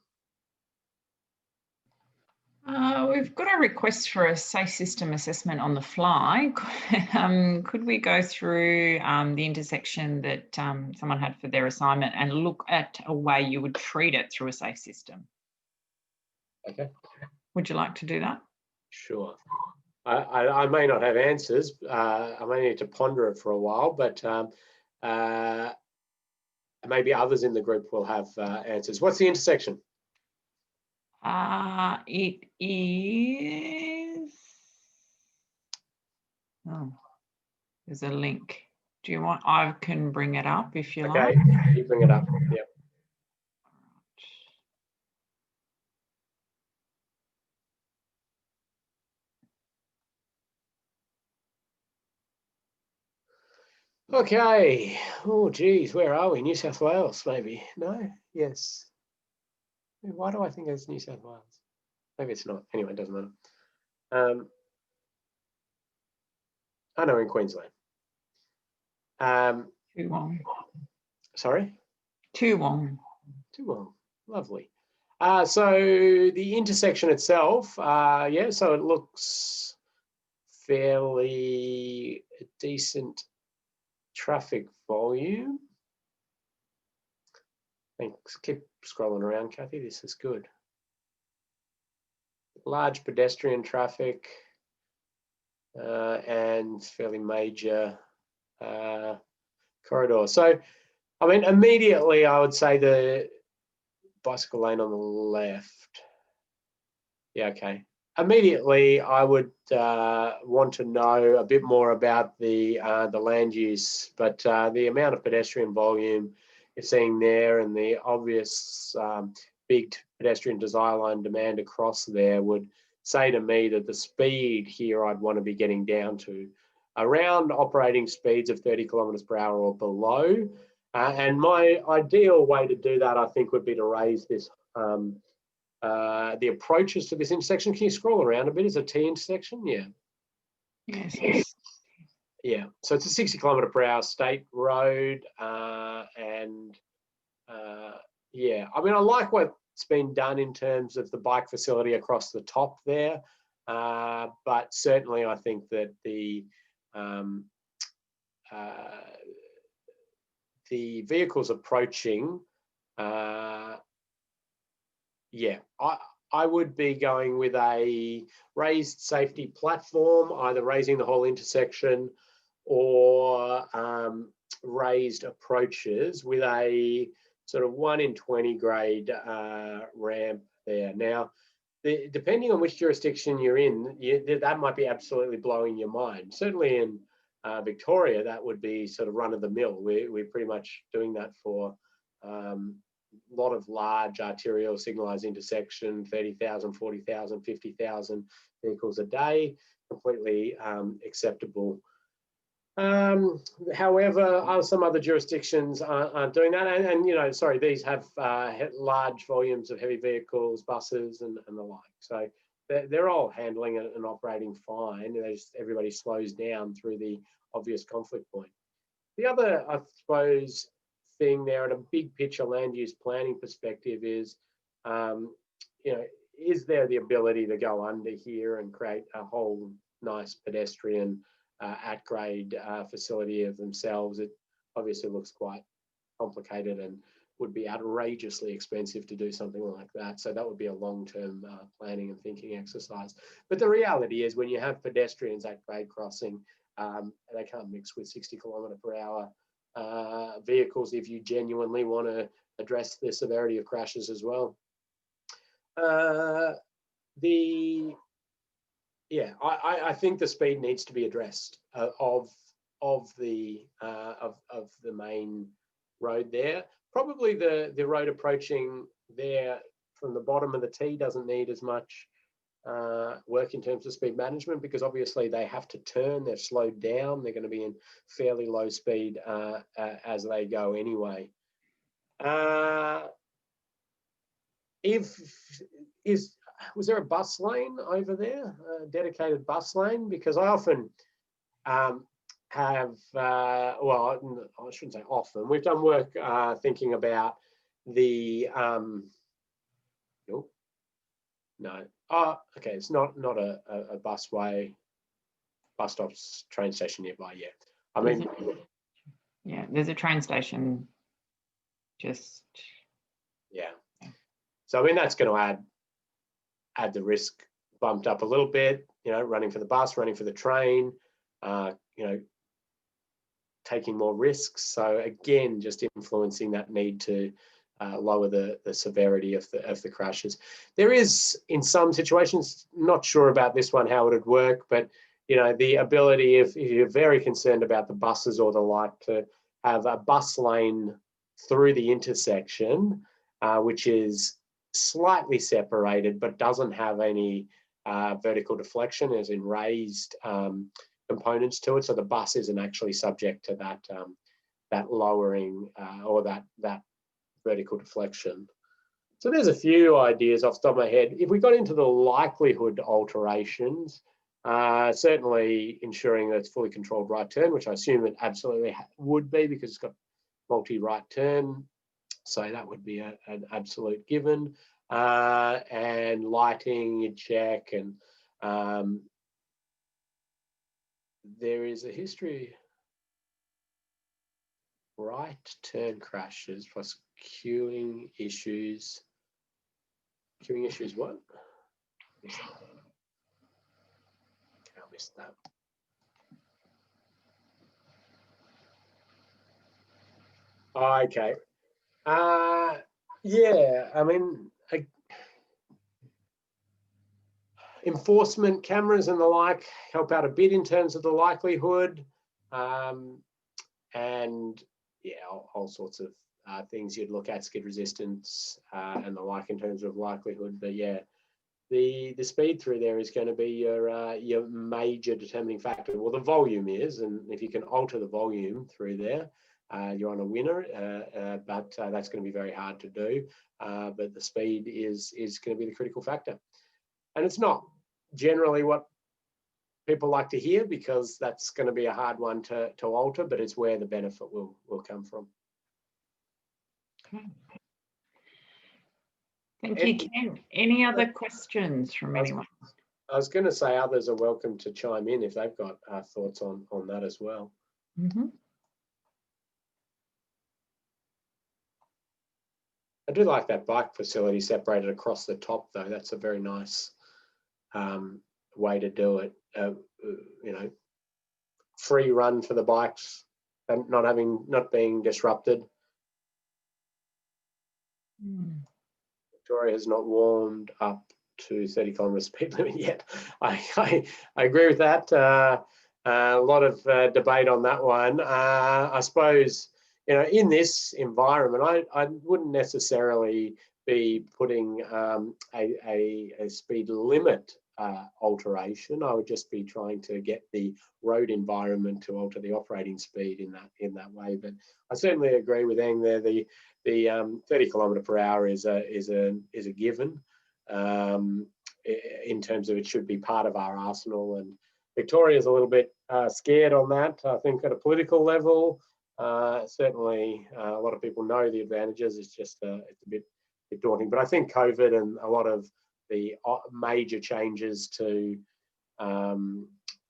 We've got a request for a safe system assessment on the fly. Could we go through the intersection that someone had for their assignment and look at a way you would treat it through a safe system? Okay. Would you like to do that? Sure. I may not have answers. I may need to ponder it for a while, but maybe others in the group will have answers. What's the intersection? It is. Oh, there's a link. Do you want? I can bring it up if you like. Okay, you bring it up. Yeah. Okay. Oh, geez, where are we? New South Wales, maybe? No? Yes. Why do I think it's New South Wales? Maybe it's not. Anyway, it doesn't matter. I know, in Queensland. Toowong. Sorry? Toowong. Toowong. Lovely. So the intersection itself, yeah, so it looks fairly decent traffic volume. Thanks. Keep scrolling around, Kathy. This is good. Large pedestrian traffic and fairly major corridor. So, I mean, immediately I would say the bicycle lane on the left. Yeah, okay. Immediately, I would want to know a bit more about the land use, but the amount of pedestrian volume you're seeing there and the obvious big pedestrian desire line demand across there would say to me that the speed here I'd want to be getting down to around operating speeds of 30 kilometres per hour or below. And my ideal way to do that, I think, would be to raise this the approaches to this intersection. Can you scroll around a bit? Is it a T intersection? Yeah. Yes. Yeah. So it's a 60 kilometre per hour state road. Yeah, I mean, I like what's been done in terms of the bike facility across the top there. But certainly I think that the vehicles approaching, yeah, I would be going with a raised safety platform, either raising the whole intersection or raised approaches with a sort of 1 in 20 grade ramp there. Now, depending on which jurisdiction you're in, that might be absolutely blowing your mind. Certainly in Victoria, that would be sort of run of the mill. We're pretty much doing that for a lot of large arterial signalised intersection, 30,000, 40,000, 50,000 vehicles a day, completely acceptable. However, some other jurisdictions aren't doing that, and you know, sorry, these have large volumes of heavy vehicles, buses, and the like. So they're all handling it and operating fine. Everybody slows down through the obvious conflict point. The other, I suppose, thing there at a big picture land use planning perspective is, you know, is there the ability to go under here and create a whole nice pedestrian at grade facility of themselves? It obviously looks quite complicated and would be outrageously expensive to do something like that. So that would be a long-term planning and thinking exercise. But the reality is when you have pedestrians at grade crossing, they can't mix with 60 kilometre per hour vehicles if you genuinely want to address the severity of crashes as well. Yeah, I think the speed needs to be addressed of the main road there. Probably the road approaching there from the bottom of the T doesn't need as much work in terms of speed management, because obviously they have to turn, they're slowed down, they're going to be in fairly low speed as they go anyway. Was there a bus lane over there, a dedicated bus lane? Because I often have, well, I shouldn't say often, we've done work thinking about the, no, oh, okay, it's not a busway, bus stops, train station nearby, yeah. I mean, yeah, there's a train station just, yeah. So I mean, that's going to add the risk bumped up a little bit, you know, running for the bus, running for the train, you know, taking more risks. So again, just influencing that need to lower the severity of the crashes. There is, in some situations, not sure about this one, how it would work, but, you know, the ability, if you're very concerned about the buses or the like, to have a bus lane through the intersection, which is slightly separated, but doesn't have any vertical deflection, as in raised components to it. So the bus isn't actually subject to that, that lowering or that vertical deflection. So there's a few ideas off the top of my head. If we got into the likelihood alterations, certainly ensuring that it's fully controlled right turn, which I assume it absolutely would be, because it's got multi-right turn. So that would be an absolute given. And lighting, you check, and there is a history. Right turn crashes plus queuing issues. Queuing issues what? I missed that. Oh, okay. Yeah, I mean, enforcement cameras and the like help out a bit in terms of the likelihood. And yeah, all sorts of things you'd look at, skid resistance and the like in terms of likelihood. But yeah, the speed through there is going to be your major determining factor. Well, the volume is, and if you can alter the volume through there, you're on a winner. But that's going to be very hard to do. But the speed is going to be the critical factor, and it's not generally what people like to hear, because that's going to be a hard one to alter, but it's where the benefit will come from. okay. Thank you, Ken. Any other questions from anyone? I was going to say others are welcome to chime in if they've got thoughts on that as well. Mm-hmm. I do like that bike facility separated across the top, though. That's a very nice way to do it. You know, free run for the bikes and not being disrupted. Victoria has not warmed up to 30 kilometres speed limit yet. I agree with that. A lot of debate on that one. I suppose, you know, in this environment, I wouldn't necessarily be putting a speed limit alteration. I would just be trying to get the road environment to alter the operating speed in that way. But I certainly agree with Eng there. The 30 kilometre per hour is a given in terms of it should be part of our arsenal. And Victoria's a little bit scared on that. I think at a political level, certainly a lot of people know the advantages. It's just it's a bit daunting. But I think COVID and a lot of the major changes to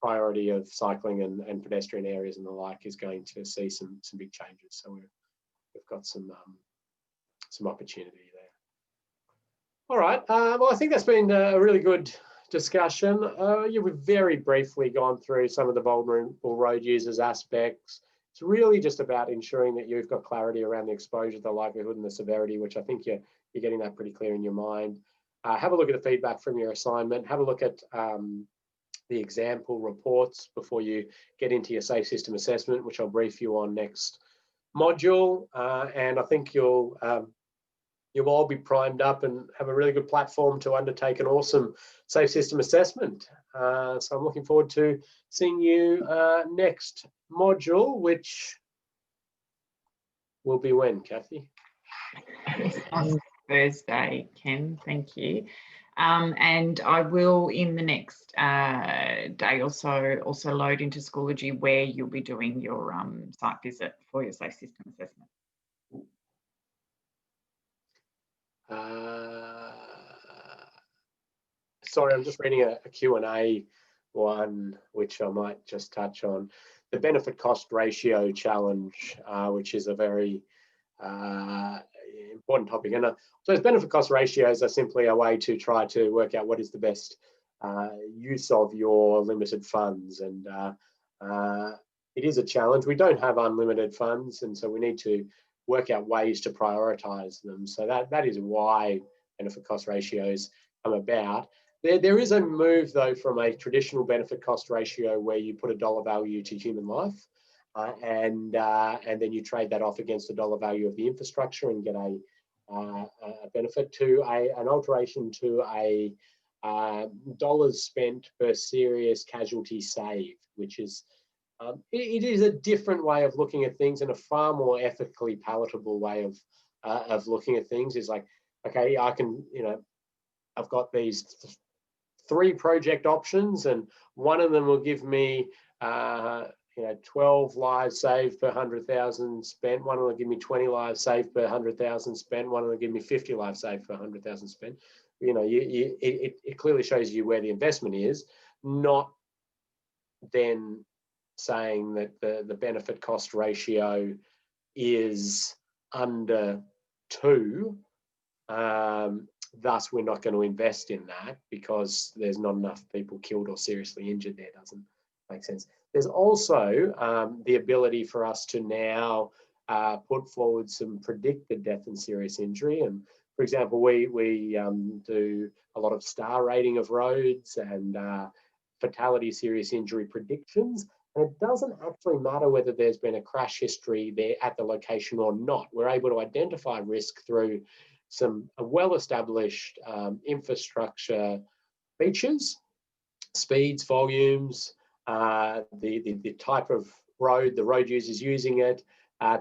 priority of cycling and pedestrian areas and the like is going to see some big changes. So we've got some opportunity there. All right. Well, I think that's been a really good discussion. Yeah, we've very briefly gone through some of the vulnerable road users aspects. It's really just about ensuring that you've got clarity around the exposure, the likelihood and the severity, which I think you're getting that pretty clear in your mind. Have a look at the feedback from your assignment. Have a look at the example reports before you get into your safe system assessment, which I'll brief you on next module. And I think you'll you'll all be primed up and have a really good platform to undertake an awesome safe system assessment. So I'm looking forward to seeing you next module, which will be when, Kathy? On Thursday, Ken, thank you. And I will, in the next day or so, also load into Schoology where you'll be doing your site visit for your safe system assessment. Sorry, I'm just reading a Q&A one, which I might just touch on. The benefit cost ratio challenge, which is a very important topic. And those benefit cost ratios are simply a way to try to work out what is the best use of your limited funds. And it is a challenge. We don't have unlimited funds, and so we need to work out ways to prioritize them. So that is why benefit cost ratios come about. There is a move, though, from a traditional benefit cost ratio where you put a dollar value to human life, and then you trade that off against the dollar value of the infrastructure and get a benefit, to an alteration to a dollars spent per serious casualty saved, which is it is a different way of looking at things, and a far more ethically palatable way of looking at things. Is like, okay, I can, I've got these 3 project options, and one of them will give me 12 lives saved per 100,000 spent. One will give me 20 lives saved per 100,000 spent. One will give me 50 lives saved per 100,000 spent. It clearly shows you where the investment is, not then saying that the benefit cost ratio is under 2. Thus, we're not going to invest in that because there's not enough people killed or seriously injured there. Doesn't make sense. There's also the ability for us to now put forward some predicted death and serious injury. And for example, we do a lot of star rating of roads and fatality serious injury predictions. And it doesn't actually matter whether there's been a crash history there at the location or not. We're able to identify risk through some well-established infrastructure features, speeds, volumes, the type of road the road users using it,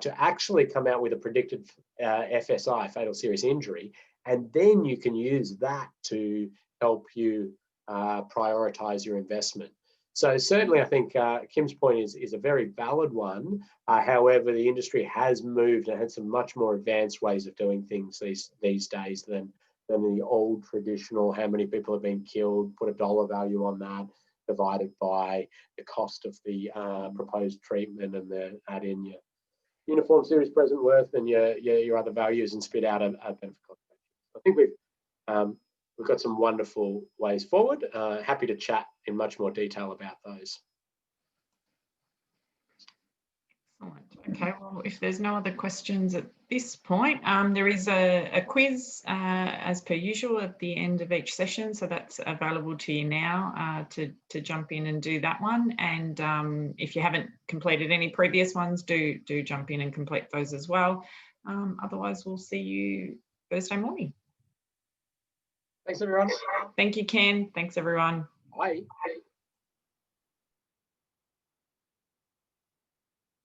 to actually come out with a predicted FSI, fatal serious injury, and then you can use that to help you prioritize your investment. So certainly I think Kim's point is a very valid one. However, the industry has moved and had some much more advanced ways of doing things these days than the old traditional, how many people have been killed, put a dollar value on that, divided by the cost of the proposed treatment, and then add in your uniform series present worth and your other values and spit out a benefit cost. I think we've got some wonderful ways forward. Happy to chat in much more detail about those. Excellent. Okay, well, if there's no other questions at this point, there is a quiz as per usual at the end of each session, so that's available to you now to jump in and do that one. And if you haven't completed any previous ones, do jump in and complete those as well. Otherwise, we'll see you Thursday morning. Thanks, everyone. Thank you, Ken. Thanks, everyone. Bye.